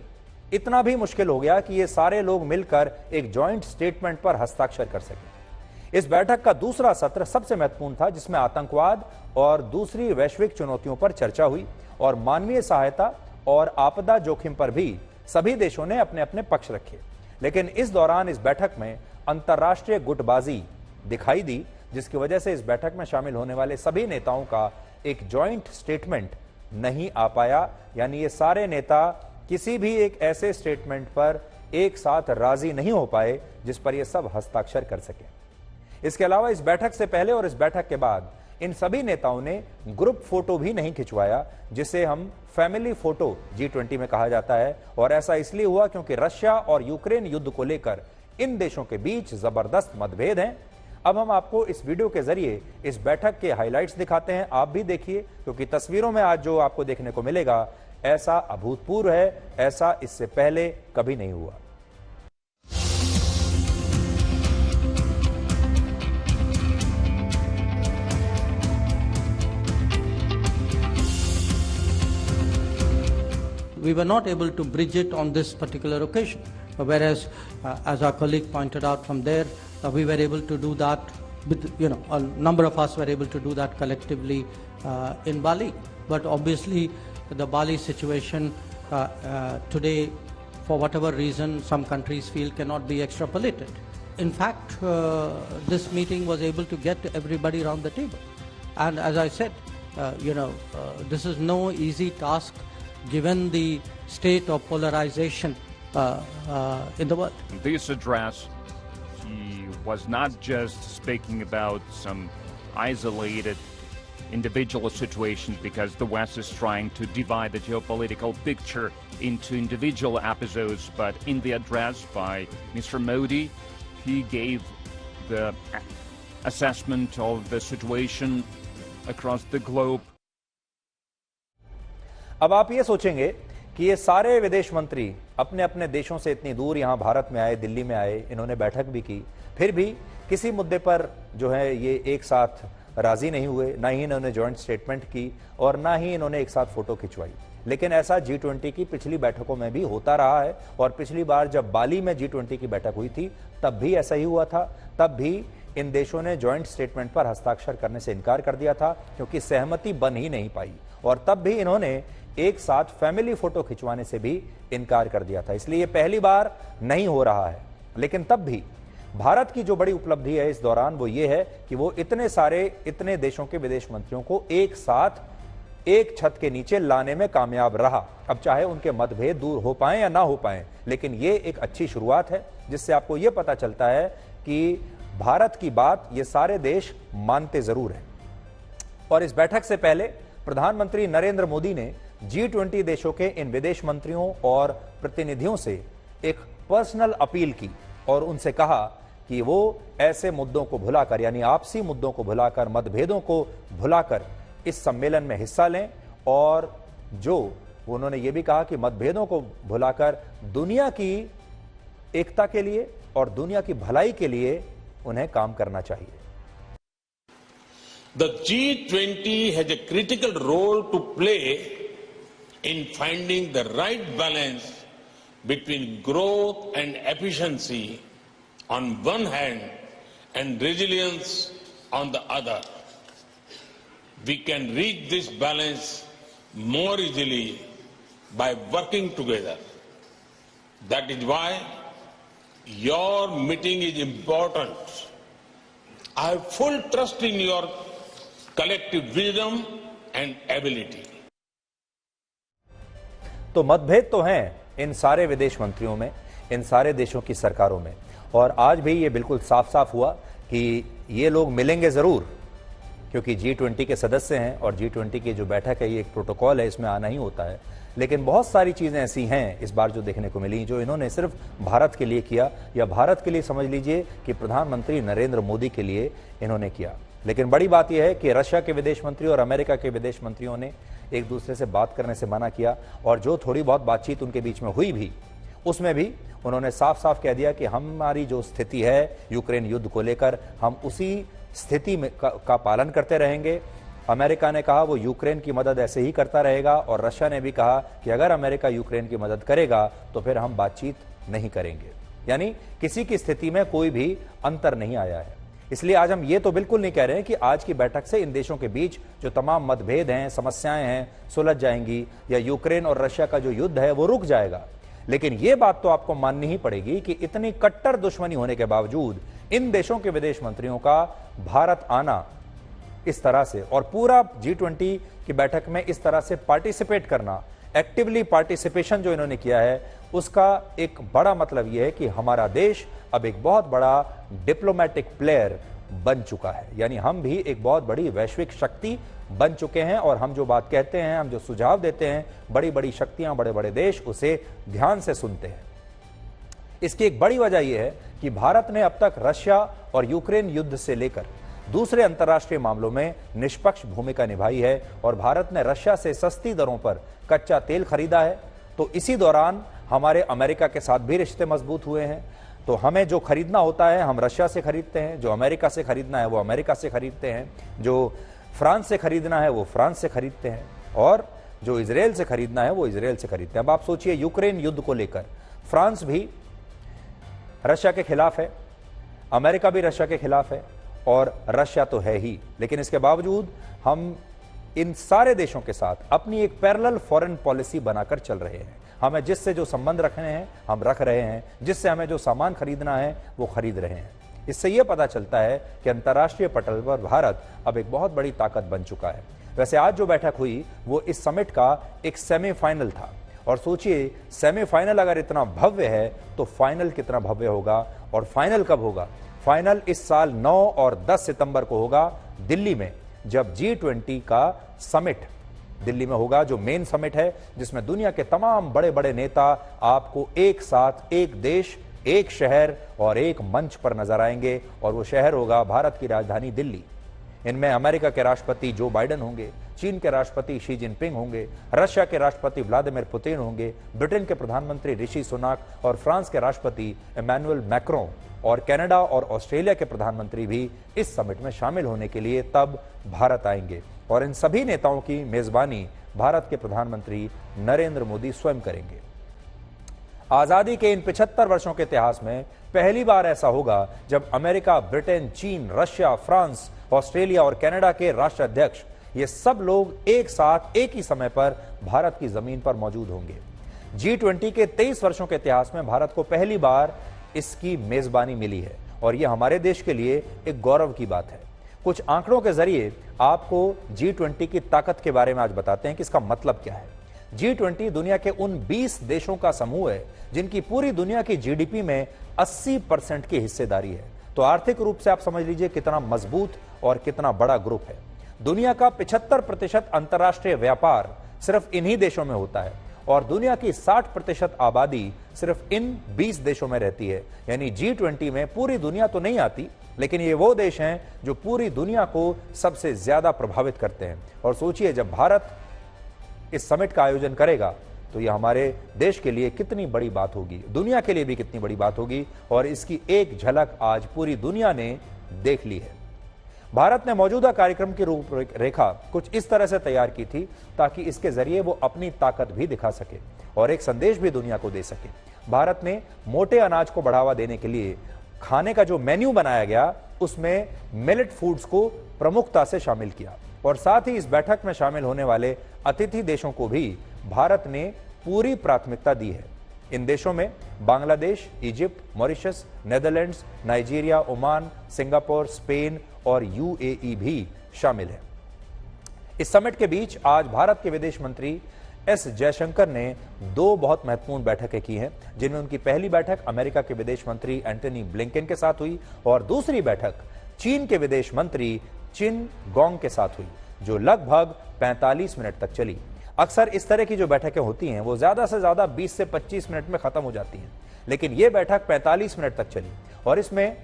इतना भी मुश्किल हो गया कि ये सारे लोग मिलकर एक जॉइंट स्टेटमेंट पर हस्ताक्षर कर सके। इस बैठक का दूसरा सत्र सबसे महत्वपूर्ण था, जिसमें आतंकवाद और दूसरी वैश्विक चुनौतियों पर चर्चा हुई और मानवीय सहायता और आपदा जोखिम पर भी सभी देशों ने अपने अपने पक्ष रखे। लेकिन इस दौरान इस बैठक में अंतर्राष्ट्रीय गुटबाजी दिखाई दी, जिसकी वजह से इस बैठक में शामिल होने वाले सभी नेताओं का एक जॉइंट स्टेटमेंट नहीं आ पाया। यानी ये सारे नेता किसी भी एक ऐसे स्टेटमेंट पर एक साथ राजी नहीं हो पाए जिस पर ये सब हस्ताक्षर कर सके। इसके अलावा इस बैठक से पहले और इस बैठक के बाद इन सभी नेताओं ने ग्रुप फोटो भी नहीं खिंचवाया, जिसे हम फैमिली फोटो G20 में कहा जाता है। और ऐसा इसलिए हुआ क्योंकि रशिया और यूक्रेन युद्ध को लेकर इन देशों के बीच जबरदस्त मतभेद हैं। अब हम आपको इस वीडियो के जरिए इस बैठक के हाइलाइट्स दिखाते हैं, आप भी देखिए, क्योंकि तस्वीरों में आज जो आपको देखने को मिलेगा ऐसा अभूतपूर्व है, ऐसा इससे पहले कभी नहीं हुआ। We were not able to bridge it on this particular occasion, whereas as our colleague pointed out from there, we were able to do that with, a number of us were able to do that collectively in Bali. But obviously the Bali situation today, for whatever reason, some countries feel cannot be extrapolated. In fact, this meeting was able to get everybody around the table. And as I said, this is no easy task given the state of polarization in the world. This address, he was not just speaking about some isolated individual situations, because the West is trying to divide the geopolitical picture into individual episodes, but in the address by Mr. Modi, he gave the assessment of the situation across the globe. अब आप ये सोचेंगे कि ये सारे विदेश मंत्री अपने अपने देशों से इतनी दूर यहां भारत में आए, दिल्ली में आए, इन्होंने बैठक भी की, फिर भी किसी मुद्दे पर जो है ये एक साथ राजी नहीं हुए, ना ही इन्होंने जॉइंट स्टेटमेंट की और ना ही इन्होंने एक साथ फोटो खिंचवाई। लेकिन ऐसा G20 की पिछली बैठकों में भी होता रहा है, और पिछली बार जब बाली में G20 की बैठक हुई थी तब भी ऐसा ही हुआ था। तब भी इन देशों ने जॉइंट स्टेटमेंट पर हस्ताक्षर करने से इनकार कर दिया था, क्योंकि सहमति बन ही नहीं पाई, और तब भी इन्होंने एक साथ फैमिली फोटो खिंचवाने से भी इनकार कर दिया था। इसलिए ये पहली बार नहीं हो रहा है। लेकिन तब भी भारत की जो बड़ी उपलब्धि है इस दौरान वो ये है कि वो इतने देशों के विदेश मंत्रियों को एक साथ एक छत के नीचे लाने में कामयाब रहा। अब चाहे उनके मतभेद दूर हो पाए या ना हो पाए, लेकिन ये एक अच्छी शुरुआत है, जिससे आपको ये पता चलता है कि भारत की बात ये सारे देश मानते जरूर हैं। और इस बैठक से पहले प्रधानमंत्री नरेंद्र मोदी ने G20 देशों के इन विदेश मंत्रियों और प्रतिनिधियों से एक पर्सनल अपील की और उनसे कहा कि वो ऐसे मुद्दों को भुलाकर, यानी आपसी मुद्दों को भुलाकर, मतभेदों को भुलाकर इस सम्मेलन में हिस्सा लें और जो उन्होंने ये भी कहा कि मतभेदों को भुलाकर दुनिया की एकता के लिए और दुनिया की भलाई के लिए उन्हें काम करना चाहिए। The G20 has a critical role to play in finding the right balance between growth and efficiency on one hand and resilience on the other. We can reach this balance more easily by working together. That is why your meeting is important. I have full trust in your collective wisdom and ability. तो मतभेद तो हैं इन सारे विदेश मंत्रियों में, इन सारे देशों की सरकारों में, और आज भी ये बिल्कुल साफ साफ हुआ कि ये लोग मिलेंगे जरूर, क्योंकि G20 के सदस्य हैं और G20 की जो बैठक है ये एक प्रोटोकॉल है, इसमें आना ही होता है। लेकिन बहुत सारी चीजें ऐसी हैं इस बार जो देखने को मिली, जो इन्होंने सिर्फ भारत के लिए किया, या भारत के लिए समझ लीजिए कि प्रधानमंत्री नरेंद्र मोदी के लिए इन्होंने किया। लेकिन बड़ी बात यह है कि रशिया के विदेश मंत्री और अमेरिका के विदेश मंत्रियों ने एक दूसरे से बात करने से मना किया, और जो थोड़ी बहुत बातचीत उनके बीच में हुई भी, उसमें भी उन्होंने साफ साफ कह दिया कि हमारी जो स्थिति है यूक्रेन युद्ध को लेकर, हम उसी स्थिति में का पालन करते रहेंगे। अमेरिका ने कहा वो यूक्रेन की मदद ऐसे ही करता रहेगा, और रशिया ने भी कहा कि अगर अमेरिका यूक्रेन की मदद करेगा तो फिर हम बातचीत नहीं करेंगे। यानी किसी की स्थिति में कोई भी अंतर नहीं आया है। इसलिए आज हम ये तो बिल्कुल नहीं कह रहे हैं कि आज की बैठक से इन देशों के बीच जो तमाम मतभेद हैं, समस्याएं हैं, सुलझ जाएंगी, या यूक्रेन और रशिया का जो युद्ध है वो रुक जाएगा। लेकिन ये बात तो आपको माननी ही पड़ेगी कि इतनी कट्टर दुश्मनी होने के बावजूद इन देशों के विदेश मंत्रियों का भारत आना इस तरह से, और पूरा G20 की बैठक में इस तरह से पार्टिसिपेट करना, एक्टिवली पार्टिसिपेशन जो इन्होंने किया है, उसका एक बड़ा मतलब यह है कि हमारा देश अब एक बहुत बड़ा डिप्लोमेटिक प्लेयर बन चुका है। यानी हम भी एक बहुत बड़ी वैश्विक शक्ति बन चुके हैं, और हम जो बात कहते हैं, हम जो सुझाव देते हैं, बड़ी बड़ी शक्तियां, बड़े बड़े देश उसे ध्यान से सुनते हैं। इसकी एक बड़ी वजह यह है कि भारत ने अब तक रशिया और यूक्रेन युद्ध से लेकर दूसरे अंतर्राष्ट्रीय मामलों में निष्पक्ष भूमिका निभाई है, और भारत ने रशिया से सस्ती दरों पर कच्चा तेल खरीदा है। तो इसी दौरान हमारे अमेरिका के साथ भी रिश्ते मजबूत हुए हैं। तो हमें जो खरीदना होता है हम रशिया से खरीदते हैं, जो अमेरिका से खरीदना है वो अमेरिका से खरीदते हैं, जो फ्रांस से खरीदना है वो फ्रांस से खरीदते हैं, और जो इजराइल से खरीदना है वो इजराइल से खरीदते हैं। अब आप सोचिए, यूक्रेन युद्ध को लेकर फ्रांस भी रशिया के खिलाफ है, अमेरिका भी रशिया के खिलाफ है, और रशिया तो है ही, लेकिन इसके बावजूद हम इन सारे देशों के साथ अपनी एक पैरेलल फॉरेन पॉलिसी बनाकर चल रहे हैं। हमें जिससे जो संबंध रखने हैं हम रख रहे हैं, जिससे हमें जो सामान खरीदना है वो खरीद रहे हैं। इससे यह पता चलता है कि अंतर्राष्ट्रीय पटल पर भारत अब एक बहुत बड़ी ताकत बन चुका है। वैसे आज जो बैठक हुई वो इस समिट का एक सेमीफाइनल था, और सोचिए सेमीफाइनल अगर इतना भव्य है तो फाइनल कितना भव्य होगा, और फाइनल कब होगा? फाइनल इस साल 9 और 10 सितंबर को होगा दिल्ली में, जब G20 का समिट दिल्ली में होगा, जो मेन समिट है, जिसमें दुनिया के तमाम बड़े बड़े नेता आपको एक साथ, एक देश, एक शहर और एक मंच पर नजर आएंगे, और वो शहर होगा भारत की राजधानी दिल्ली। इनमें अमेरिका के राष्ट्रपति जो बाइडेन होंगे, चीन के राष्ट्रपति शी जिनपिंग होंगे, रशिया के राष्ट्रपति व्लादिमीर पुतिन होंगे, ब्रिटेन के प्रधानमंत्री ऋषि सुनाक, और फ्रांस के राष्ट्रपति इमैनुअल मैक्रों, और कनाडा और ऑस्ट्रेलिया के प्रधानमंत्री भी इस समिट में शामिल होने के लिए तब भारत आएंगे। और इन सभी नेताओं की मेजबानी भारत के प्रधानमंत्री नरेंद्र मोदी स्वयं करेंगे। आजादी के इन 75 वर्षों के इतिहास में पहली बार ऐसा होगा जब अमेरिका, ब्रिटेन, चीन, रशिया, फ्रांस, ऑस्ट्रेलिया और कनाडा के राष्ट्राध्यक्ष, ये सब लोग एक साथ एक ही समय पर भारत की जमीन पर मौजूद होंगे। G20 के 23 वर्षों के इतिहास में भारत को पहली बार इसकी मेजबानी मिली है, और यह हमारे देश के लिए एक गौरव की बात है। कुछ आंकड़ों के जरिए आपको G20 की ताकत के बारे में आज बताते हैं कि इसका मतलब क्या है। G20 दुनिया के उन 20 देशों का समूह है जिनकी पूरी दुनिया की जीडीपी में 80% की हिस्सेदारी है। तो आर्थिक रूप से आप समझ लीजिए कितना मजबूत और कितना बड़ा ग्रुप है। दुनिया का 75% अंतर्राष्ट्रीय व्यापार सिर्फ इन्हीं देशों में होता है, और दुनिया की 60% आबादी सिर्फ इन 20 देशों में रहती है। यानी G20 में पूरी दुनिया तो नहीं आती, लेकिन ये वो देश हैं जो पूरी दुनिया को सबसे ज्यादा प्रभावित करते हैं। और सोचिए, जब भारत इस समिट का आयोजन करेगा तो यह हमारे देश के लिए कितनी बड़ी बात होगी, दुनिया के लिए भी कितनी बड़ी बात होगी, और इसकी एक झलक आज पूरी दुनिया ने देख ली है। भारत ने मौजूदा कार्यक्रम की रूपरेखा कुछ इस तरह से तैयार की थी ताकि इसके जरिए वो अपनी ताकत भी दिखा सके और एक संदेश भी दुनिया को दे सके। भारत ने मोटे अनाज को बढ़ावा देने के लिए खाने का जो मेन्यू बनाया गया उसमें मिलेट फूड्स को प्रमुखता से शामिल किया, और साथ ही इस बैठक में शामिल होने वाले अतिथि देशों को भी भारत ने पूरी प्राथमिकता दी है। इन देशों में Bangladesh, Egypt, Mauritius, Netherlands, Nigeria, Oman, Singapore, Spain और यूएई भी शामिल है। इस समिट के बीच आज भारत के विदेश मंत्री एस जयशंकर ने दो बहुत महत्वपूर्ण बैठकें की हैं, जिनमें उनकी पहली बैठक अमेरिका के विदेश मंत्री एंटनी ब्लिंकन के साथ हुई और दूसरी बैठक चीन के विदेश मंत्री चिन गोंग के साथ हुई, जो लगभग 45 मिनट तक चली। अक्सर इस तरह की जो बैठकें होती हैं वो ज्यादा से ज्यादा 20 से 25 मिनट में खत्म हो जाती हैं, लेकिन यह बैठक 45 मिनट तक चली और इसमें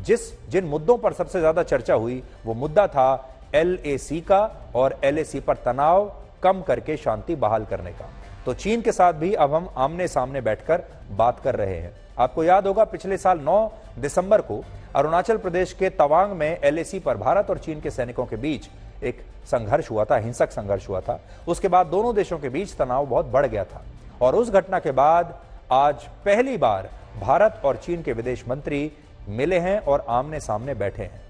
जिन मुद्दों पर सबसे ज्यादा चर्चा हुई वो मुद्दा था LAC का और LAC पर तनाव कम करके शांति बहाल करने का। तो चीन के साथ भी अब हम आमने सामने बैठकर बात कर रहे हैं। आपको याद होगा पिछले साल 9 दिसंबर को अरुणाचल प्रदेश के तवांग में LAC पर भारत और चीन के सैनिकों के बीच एक संघर्ष हुआ था, हिंसक संघर्ष हुआ था। उसके बाद दोनों देशों के बीच तनाव बहुत बढ़ गया था और उस घटना के बाद आज पहली बार भारत और चीन के विदेश मंत्री मिले हैं और आमने सामने बैठे हैं।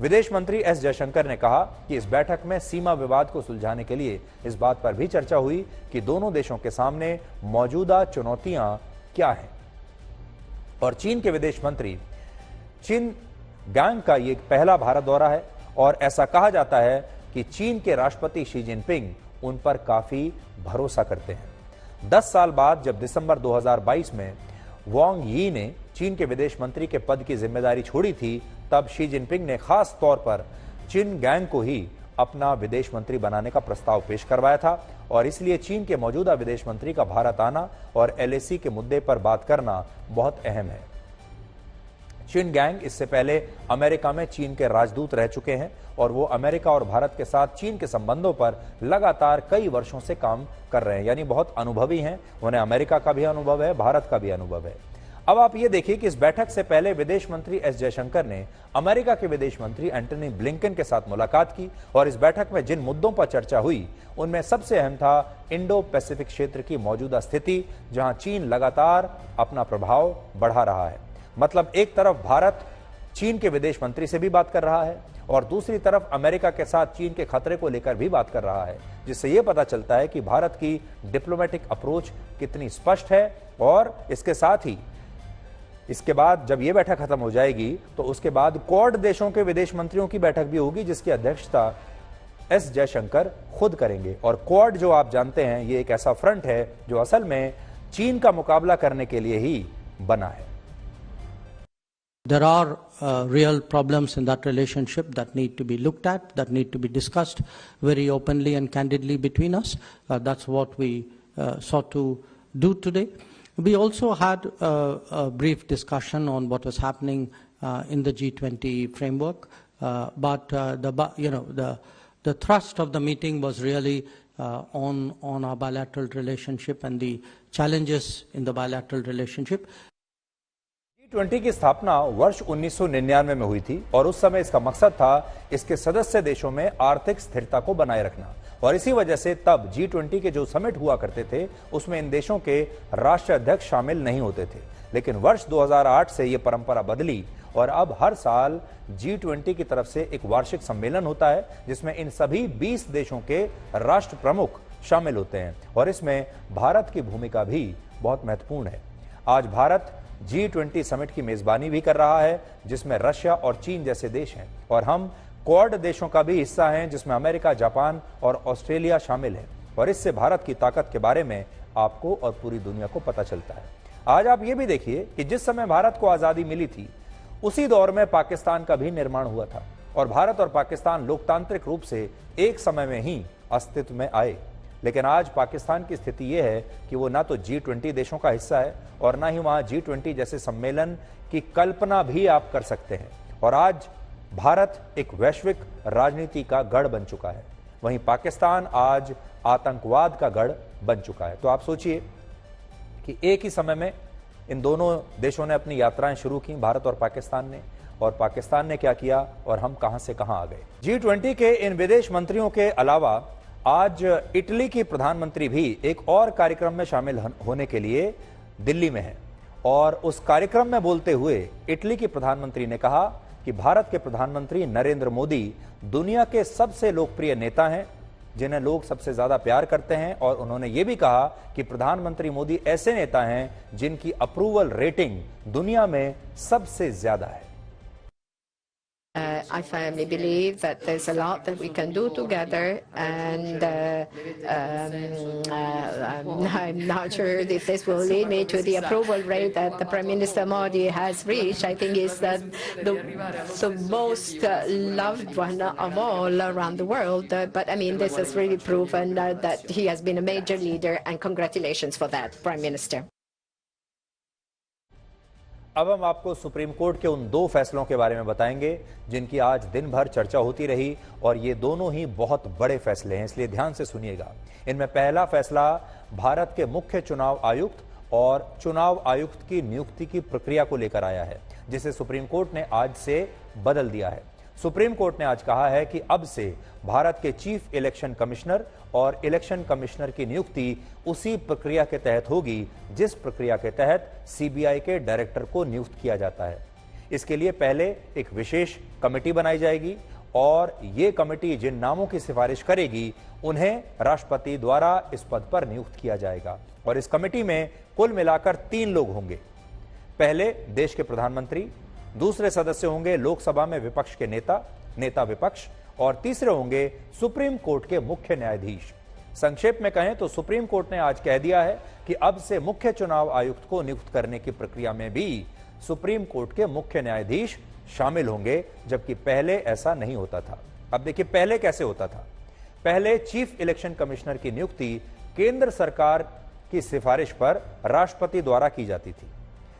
विदेश मंत्री एस जयशंकर ने कहा कि इस बैठक में सीमा विवाद को सुलझाने के लिए इस बात पर भी चर्चा हुई कि दोनों देशों के सामने मौजूदा चुनौतियां क्या हैं। और चीन के विदेश मंत्री चिन गैंग का ये पहला भारत दौरा है और ऐसा कहा जाता है कि चीन के राष्ट्रपति शी जिनपिंग उन पर काफी भरोसा करते हैं। 10 साल बाद जब दिसंबर 2022 में वांग यी ने चीन के विदेश मंत्री के पद की जिम्मेदारी छोड़ी थी, तब शी जिनपिंग ने खास तौर पर चिन गैंग को ही अपना विदेश मंत्री बनाने का प्रस्ताव पेश करवाया था और इसलिए चीन के मौजूदा विदेश मंत्री का भारत आना और LAC के मुद्दे पर बात करना बहुत अहम है। चिन गैंग इससे पहले अमेरिका में चीन के राजदूत रह चुके हैं और वो अमेरिका और भारत के साथ चीन के संबंधों पर लगातार कई वर्षों से काम कर रहे हैं, यानी बहुत अनुभवी हैं। उन्हें अमेरिका का भी अनुभव है, भारत का भी अनुभव है। अब आप ये देखिए कि इस बैठक से पहले विदेश मंत्री एस जयशंकर ने अमेरिका के विदेश मंत्री एंटनी ब्लिंकन के साथ मुलाकात की और इस बैठक में जिन मुद्दों पर चर्चा हुई उनमें सबसे अहम था इंडो पैसिफिक क्षेत्र की मौजूदा स्थिति, जहां चीन लगातार अपना प्रभाव बढ़ा रहा है। मतलब एक तरफ भारत चीन के विदेश मंत्री से भी बात कर रहा है और दूसरी तरफ अमेरिका के साथ चीन के खतरे को लेकर भी बात कर रहा है, जिससे यह पता चलता है कि भारत की डिप्लोमेटिक अप्रोच कितनी स्पष्ट है। और इसके साथ ही इसके बाद जब यह बैठक खत्म हो जाएगी तो उसके बाद क्वाड देशों के विदेश मंत्रियों की बैठक भी होगी, जिसकी अध्यक्षता एस जयशंकर खुद करेंगे। और क्वाड जो आप जानते हैं ये एक ऐसा फ्रंट है जो असल में चीन का मुकाबला करने के लिए ही बना है। There are real problems in that relationship that need to be looked at, that need to be discussed very openly and candidly between us. That's what we sought to do today. We also had a brief discussion on what was happening in the G20 framework, but the thrust of the meeting was really on our bilateral relationship and the challenges in the bilateral relationship. G20 की स्थापना वर्ष 1999 में हुई थी और उस समय इसका मकसद था इसके सदस्य देशों में आर्थिक स्थिरता को बनाए रखना और इसी वजह से तब G20 के जो समिट हुआ करते थे उसमें इन देशों के राष्ट्र अध्यक्ष शामिल नहीं होते थे। लेकिन वर्ष 2008 से ये परंपरा बदली और अब हर साल G20 की तरफ से एक वार्षिक सम्मेलन होता है जिसमें इन सभी 20 देशों के राष्ट्र प्रमुख शामिल होते हैं और इसमें भारत की भूमिका भी बहुत महत्वपूर्ण है। आज भारत G20 समिट की मेजबानी भी कर रहा है जिसमें रशिया और चीन जैसे देश हैं और हम क्वाड देशों का भी हिस्सा हैं जिसमें अमेरिका, जापान और ऑस्ट्रेलिया शामिल है और इससे भारत की ताकत के बारे में आपको और पूरी दुनिया को पता चलता है। आज आप ये भी देखिए कि जिस समय भारत को आजादी मिली थी उसी दौर में पाकिस्तान का भी निर्माण हुआ था और भारत और पाकिस्तान लोकतांत्रिक रूप से एक समय में ही अस्तित्व में आए। लेकिन आज पाकिस्तान की स्थिति यह है कि वो ना तो G20 देशों का हिस्सा है और ना ही वहां G20 जैसे सम्मेलन की कल्पना भी आप कर सकते हैं और आज भारत एक वैश्विक राजनीति का गढ़ बन चुका है। वहीं पाकिस्तान आज आतंकवाद का गढ़ बन चुका है। तो आप सोचिए कि एक ही समय में इन दोनों देशों ने अपनी यात्राएं शुरू की, भारत और पाकिस्तान ने, और पाकिस्तान ने क्या किया और हम कहां से कहां आ गए। G20 के इन विदेश मंत्रियों के अलावा आज इटली की प्रधानमंत्री भी एक और कार्यक्रम में शामिल होने के लिए दिल्ली में है, और उस कार्यक्रम में बोलते हुए इटली की प्रधानमंत्री ने कहा कि भारत के प्रधानमंत्री नरेंद्र मोदी दुनिया के सबसे लोकप्रिय नेता हैं, जिन्हें लोग सबसे ज्यादा प्यार करते हैं। और उन्होंने ये भी कहा कि प्रधानमंत्री मोदी ऐसे नेता हैं जिनकी अप्रूवल रेटिंग दुनिया में सबसे ज्यादा है। I firmly believe that there's a lot that we can do together, and I'm not sure if this will lead me to the approval rate that the Prime Minister Modi has reached. I think is the most loved one of all around the world. But I mean, this has really proven that he has been a major leader, and congratulations for that, Prime Minister. अब हम आपको supreme court के उन दो फैसलों के बारे में बताएंगे जिनकी आज दिन भर चर्चा होती रही, और ये दोनों ही बहुत बड़े फैसले हैं, इसलिए ध्यान से सुनिएगा। इनमें पहला फैसला भारत के मुख्य चुनाव आयुक्त और चुनाव आयुक्त की नियुक्ति की प्रक्रिया को लेकर आया है, जिसे सुप्रीम कोर्ट ने आज से बदल दिया है। सुप्रीम कोर्ट ने आज कहा है कि अब से भारत के चीफ इलेक्शन कमिश्नर और इलेक्शन कमिश्नर की नियुक्ति उसी प्रक्रिया के तहत होगी जिस प्रक्रिया के तहत सीबीआई के डायरेक्टर को नियुक्त किया जाता है। इसके लिए पहले एक विशेष कमेटी बनाई जाएगी, और ये कमेटी जिन नामों की सिफारिश करेगी उन्हें राष्ट्रपति द्वारा इस पद पर नियुक्त किया जाएगा। और इस कमेटी में कुल मिलाकर 3 लोग होंगे। पहले देश के प्रधानमंत्री, दूसरे सदस्य होंगे लोकसभा में विपक्ष के नेता विपक्ष, और तीसरे होंगे सुप्रीम कोर्ट के मुख्य न्यायाधीश। संक्षेप में कहें तो सुप्रीम कोर्ट ने आज कह दिया है कि अब से मुख्य चुनाव आयुक्त को नियुक्त करने की प्रक्रिया में भी सुप्रीम कोर्ट के मुख्य न्यायाधीश शामिल होंगे, जबकि पहले ऐसा नहीं होता था। अब देखिए पहले कैसे होता था। पहले चीफ इलेक्शन कमिश्नर की नियुक्ति केंद्र सरकार की सिफारिश पर राष्ट्रपति द्वारा की जाती थी,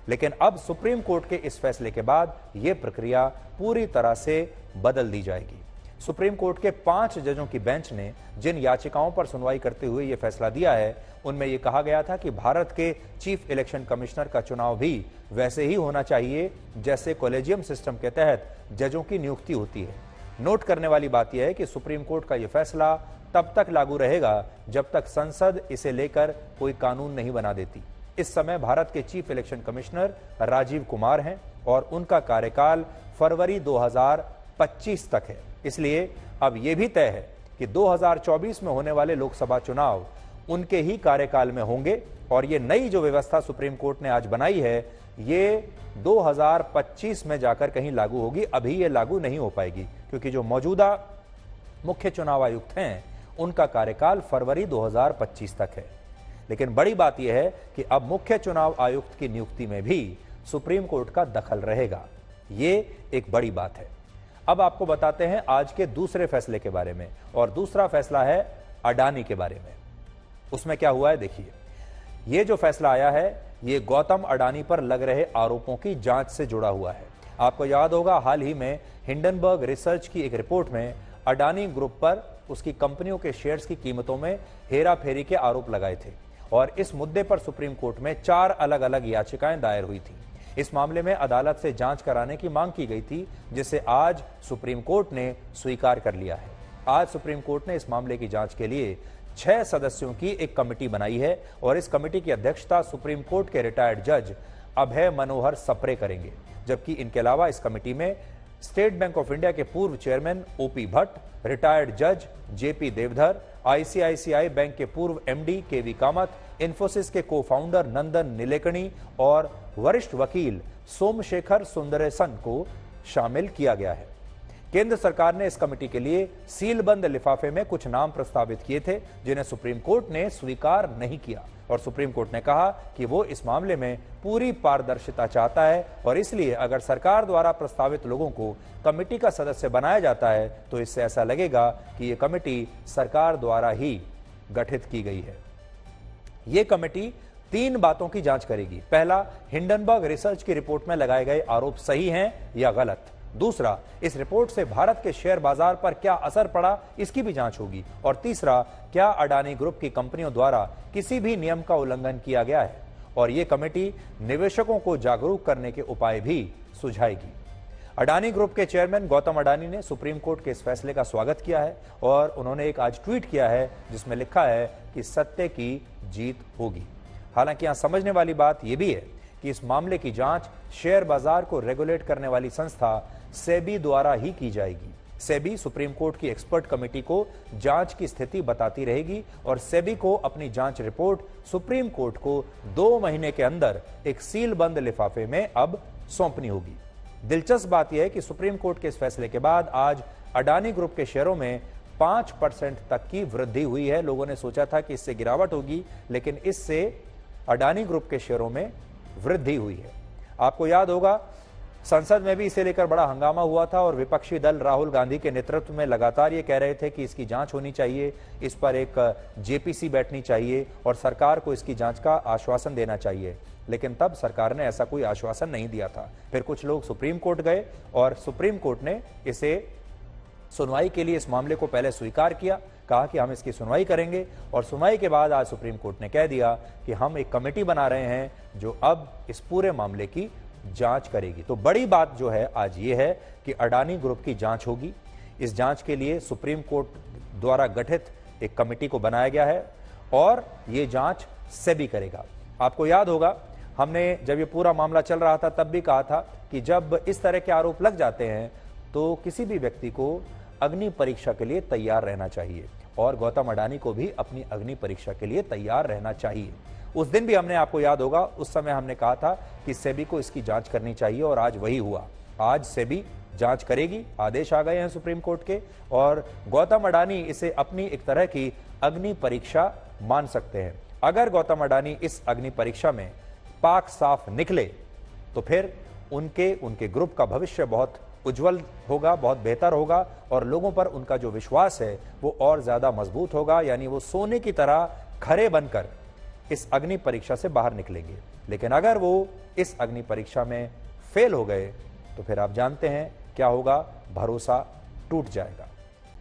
लेकिन अब सुप्रीम कोर्ट के इस फैसले के बाद यह प्रक्रिया पूरी तरह से बदल दी जाएगी। सुप्रीम कोर्ट के 5 जजों की बेंच ने जिन याचिकाओं पर सुनवाई करते हुए यह फैसला दिया है, उनमें यह कहा गया था कि भारत के चीफ इलेक्शन कमिश्नर का चुनाव भी वैसे ही होना चाहिए जैसे कॉलेजियम सिस्टम के तहत जजों की नियुक्ति होती है। नोट करने वाली बात यह है कि सुप्रीम कोर्ट का यह फैसला तब तक लागू रहेगा जब तक संसद इसे लेकर कोई कानून नहीं बना देती। इस समय भारत के chief election commissioner Rajeev Kumar हैं, और उनका कार्यकाल फरवरी 2025 तक है। इसलिए अब यह भी तय है कि 2024 में होने वाले लोकसभा चुनाव उनके ही कार्यकाल में होंगे, और ये नई जो व्यवस्था सुप्रीम कोर्ट ने आज बनाई है ये 2025 में जाकर कहीं लागू होगी। अभी ये लागू नहीं हो पाएगी क्योंकि जो मौजूदा मुख्य चुनाव आयुक्त हैं उनका कार्यकाल फरवरी 2025 तक है। लेकिन बड़ी बात यह है कि अब मुख्य चुनाव आयुक्त की नियुक्ति में भी सुप्रीम कोर्ट का दखल रहेगा। ये एक बड़ी बात है। अब आपको बताते हैं आज के दूसरे फैसले के बारे में, और दूसरा फैसला है अडानी के बारे में। उसमें क्या हुआ है देखिए। ये जो फैसला आया है ये गौतम अडानी पर लग रहे आरोपों की जांच से जुड़ा हुआ है। आपको याद होगा हाल ही में हिंडनबर्ग रिसर्च की एक रिपोर्ट में अडानी ग्रुप पर उसकी कंपनियों के शेयर्स की कीमतों में हेराफेरी के आरोप लगाए थे, और इस मुद्दे पर सुप्रीम कोर्ट में 4 अलग अलग याचिकाएं दायर हुई थी। इस मामले में अदालत से जांच कराने की मांग की गई थी, जिसे आज सुप्रीम कोर्ट ने स्वीकार कर लिया है। आज सुप्रीम कोर्ट ने इस मामले की जांच के लिए 6 सदस्यों की एक कमेटी बनाई है, और इस कमेटी की अध्यक्षता सुप्रीम कोर्ट के रिटायर्ड जज अभय मनोहर सप्रे करेंगे। जबकि इनके अलावा इस कमेटी में स्टेट बैंक ऑफ इंडिया के पूर्व चेयरमैन ओपी भट्ट, रिटायर्ड जज जेपी देवधर, आईसीआईसीआई बैंक के पूर्व एमडी केवी कामत, इन्फोसिस के को फाउंडर नंदन नीलेकणी और वरिष्ठ वकील सोमशेखर सुंदरेसन को शामिल किया गया है। केंद्र सरकार ने इस कमेटी के लिए सीलबंद लिफाफे में कुछ नाम प्रस्तावित किए थे, जिन्हें सुप्रीम कोर्ट ने स्वीकार नहीं किया, और सुप्रीम कोर्ट ने कहा कि वो इस मामले में पूरी पारदर्शिता चाहता है, और इसलिए अगर सरकार द्वारा प्रस्तावित लोगों को कमेटी का सदस्य बनाया जाता है तो इससे ऐसा लगेगा कि ये कमेटी सरकार द्वारा ही गठित की गई है। ये कमेटी 3 बातों की जांच करेगी। पहला, हिंडनबर्ग रिसर्च की रिपोर्ट में लगाए गए आरोप सही हैं या गलत। दूसरा, इस रिपोर्ट से भारत के शेयर बाजार पर क्या असर पड़ा, इसकी भी जांच होगी। और तीसरा, क्या अडानी ग्रुप की कंपनियों द्वारा किसी भी नियम का उल्लंघन किया गया है। और ये कमेटी निवेशकों को जागरूक करने के उपाय भी सुझाएगी। अडानी ग्रुप के चेयरमैन गौतम अडानी ने सुप्रीम कोर्ट के इस फैसले का स्वागत किया है और उन्होंने एक आज ट्वीट किया है जिसमें लिखा है कि सत्य की जीत होगी। हालांकि यहां समझने वाली बात यह भी है कि इस मामले की जांच शेयर बाजार को रेगुलेट करने वाली संस्था सेबी द्वारा ही की जाएगी। सेबी सुप्रीम कोर्ट की एक्सपर्ट कमेटी को जांच की स्थिति बताती रहेगी और सेबी को अपनी जांच रिपोर्ट सुप्रीम कोर्ट को 2 महीने के अंदर एक सील बंद लिफाफे में अब सौंपनी होगी। दिलचस्प बात यह है कि सुप्रीम कोर्ट के इस फैसले के बाद आज अडानी ग्रुप के शेयरों में 5% तक की वृद्धि हुई है। लोगों ने सोचा था कि इससे गिरावट होगी, लेकिन इससे अडानी ग्रुप के शेयरों में वृद्धि हुई है। आपको याद होगा संसद में भी इसे लेकर बड़ा हंगामा हुआ था और विपक्षी दल राहुल गांधी के नेतृत्व में लगातार ये कह रहे थे कि इसकी जांच होनी चाहिए, इस पर एक जेपीसी बैठनी चाहिए और सरकार को इसकी जांच का आश्वासन देना चाहिए। लेकिन तब सरकार ने ऐसा कोई आश्वासन नहीं दिया था। फिर कुछ लोग सुप्रीम कोर्ट गए और सुप्रीम कोर्ट ने इसे सुनवाई के लिए इस मामले को पहले स्वीकार किया, कहा कि हम इसकी सुनवाई करेंगे और सुनवाई के बाद आज सुप्रीम कोर्ट ने कह दिया कि हम एक कमेटी बना रहे हैं जो अब इस पूरे मामले की जांच करेगी। तो बड़ी बात जो है आज ये है कि अडानी ग्रुप की जांच होगी। इस जांच के लिए सुप्रीम कोर्ट द्वारा गठित एक कमेटी को बनाया गया है और ये जांच सेबी करेगा। आपको याद होगा हमने जब ये पूरा मामला चल रहा था तब भी कहा था कि जब इस तरह के आरोप लग जाते हैं तो किसी भी व्यक्ति को अग्नि परीक्षा के लिए तैयार रहना चाहिए और गौतम अडानी को भी अपनी अग्नि परीक्षा के लिए तैयार रहना चाहिए। उस दिन भी हमने, आपको याद होगा, उस समय हमने कहा था कि सेबी को इसकी जांच करनी चाहिए और आज वही हुआ। आज सेबी जांच करेगी, आदेश आ गए हैं सुप्रीम कोर्ट के और गौतम अडानी इसे अपनी एक तरह की अग्नि परीक्षा मान सकते हैं। अगर गौतम अडानी इस अग्नि परीक्षा में पाक साफ निकले तो फिर उनके ग्रुप का भविष्य बहुत उज्जवल होगा, बहुत बेहतर होगा और लोगों पर उनका जो विश्वास है वो और ज्यादा मजबूत होगा। यानी वो सोने की तरह खरे बनकर इस अग्नि परीक्षा से बाहर निकलेंगे। लेकिन अगर वो इस अग्नि परीक्षा में फेल हो गए तो फिर आप जानते हैं क्या होगा, भरोसा टूट जाएगा।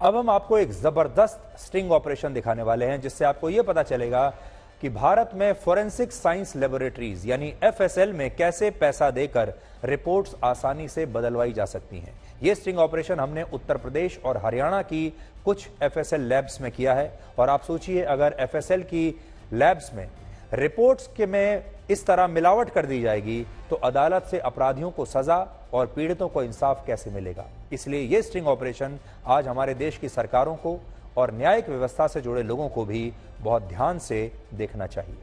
अब हम आपको एक जबरदस्त स्टिंग ऑपरेशन दिखाने वाले हैं जिससे आपको यह पता चलेगा कि भारत में फोरेंसिक साइंस लेबोरेटरीज यानी एफएसएल में कैसे पैसा देकर रिपोर्ट्स आसानी से बदलवाई जा सकती हैं। यह स्टिंग ऑपरेशन हमने उत्तर प्रदेश और हरियाणा की कुछ एफएसएल लैब्स में किया है और आप सोचिए अगर एफएसएल की लैब्स में रिपोर्ट्स के में इस तरह मिलावट कर दी जाएगी तो अदालत से अपराधियों को सजा और पीड़ितों को इंसाफ कैसे मिलेगा। इसलिए यह स्टिंग ऑपरेशन आज हमारे देश की सरकारों को और न्यायिक व्यवस्था से जुड़े लोगों को भी बहुत ध्यान से देखना चाहिए।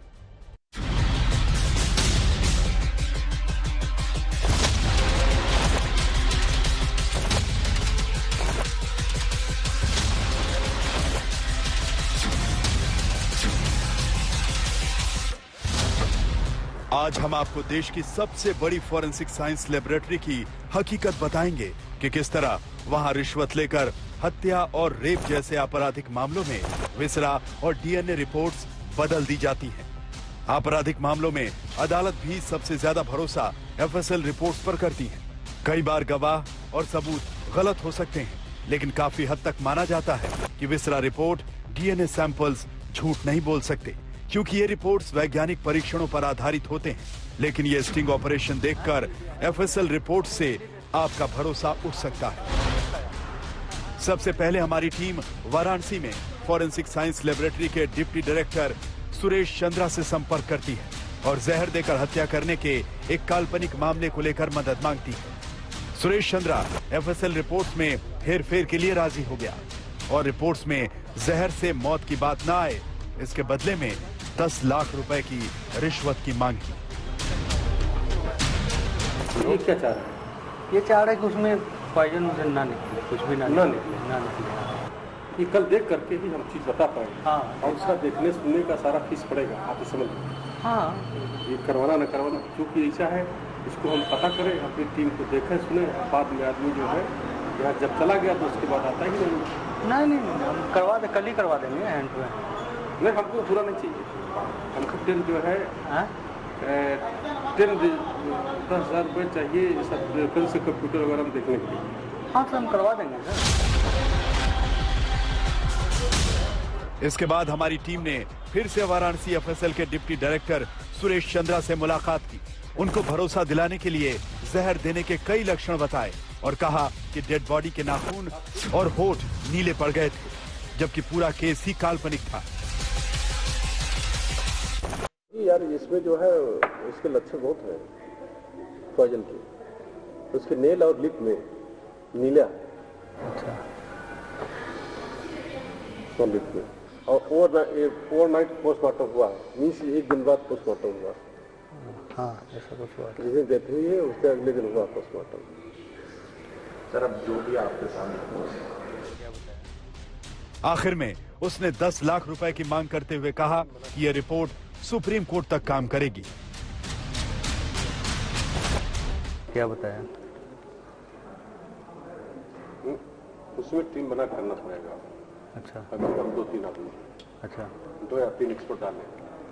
आज हम आपको देश की सबसे बड़ी फोरेंसिक साइंस लेबोरेटरी की हकीकत बताएंगे कि किस तरह वहां रिश्वत लेकर हत्या और रेप जैसे आपराधिक मामलों में विसरा और डीएनए रिपोर्ट्स बदल दी जाती हैं। आपराधिक मामलों में अदालत भी सबसे ज्यादा भरोसा एफएसएल रिपोर्ट्स पर करती है। कई बार गवाह और सबूत गलत हो सकते हैं, लेकिन काफी हद तक माना जाता है कि विसरा रिपोर्ट, डीएनए सैंपल्स झूठ नहीं बोल सकते, क्योंकि ये रिपोर्ट्स वैज्ञानिक परीक्षणों पर आधारित होते हैं। लेकिन ये स्टिंग ऑपरेशन देखकर एफएसएल रिपोर्ट से आपका भरोसा उठ सकता है। सबसे पहले हमारी टीम वाराणसी में फोरेंसिक साइंस लेबोरेटरी के डिप्टी डायरेक्टर सुरेश चंद्रा से संपर्क करती है और जहर देकर हत्या करने के एक काल्पनिक मामले को लेकर मदद मांगती है। सुरेश चंद्रा एफएसएल रिपोर्ट्स में हेरफेर के लिए राजी हो गया और रिपोर्ट्स में जहर से मौत की बात ना आए, इसके बदले में 10 लाख रुपए की रिश्वत की मांग की। ये क्या चाह रहा है? ये चाह रहा है कि उसमें पॉइजन ना निकले, कुछ भी ना निकले। ये कल देख करके ही हम चीज बता पाएंगे। हाँ, और उसका देखने सुनने का सारा फीस पड़ेगा, आप समझ लीजिए। हाँ, ये करवाना न करवाना क्योंकि ऐसा है, इसको हम पता करें, अपनी टीम को देखें सुने, बाद में आदमी जो है यहाँ जब चला गया तो उसके बाद आता ही नहीं, हम करवा दे, कल ही करवा देंगे हैंड टू हैंड। नहीं, हमको पूरा नहीं चाहिए, हमको टीम जो है 10,000 रुपये चाहिए सब रेफरेंस से कंप्यूटर वगैरह हम देखने के लिए। हाँ सर, हम करवा देंगे सर। इसके बाद हमारी टीम ने फिर से वाराणसी एफएसएल के डिप्टी डायरेक्टर सुरेश चंद्रा से मुलाकात की। उनको भरोसा दिलाने के लिए जहर देने के कई लक्षण बताए और कहा कि डेड बॉडी के नाखून और होठ नीले पड़ गए थे, जबकि पूरा केस ही काल्पनिक था। यार इसमें जो है उसके लक्षण बहुत हैं पॉइजन के, उसके नेल और लिप में नीला। अच्छा। और लिप में और ओवरनाइट पोस्टमार्टम हुआ, मीन्स एक दिन बाद पोस्टमार्टम हुआ। हाँ, ऐसा कुछ हुआ। जिस दिन डेथ हुई है उसके अगले दिन हुआ पोस्टमार्टम। सर अब जो भी आपके सामने आखिर में उसने 10 लाख रुपए की मांग करते हुए कहा कि यह रिपोर्ट सुप्रीम कोर्ट तक काम करेगी। क्या बताया? उसमें टीम बना करना पड़ेगा। अच्छा। अगर हम 2-3 आदमी, अच्छा, 2 या 3 एक्सपर्ट डालें,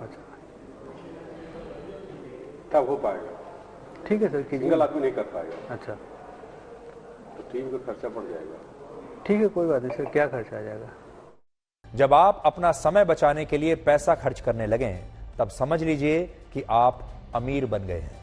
अच्छा, तब हो पाएगा। ठीक है सर, कीजिए। सिंगल आदमी नहीं कर पाएगा। अच्छा, तो टीम का खर्चा बढ़ जाएगा। ठीक है, कोई बात नहीं सर, क्या खर्चा आ जाएगा? जब आप अपना समय बचाने के लिए पैसा खर्च करने लगे हैं, तब समझ लीजिए कि आप अमीर बन गए हैं।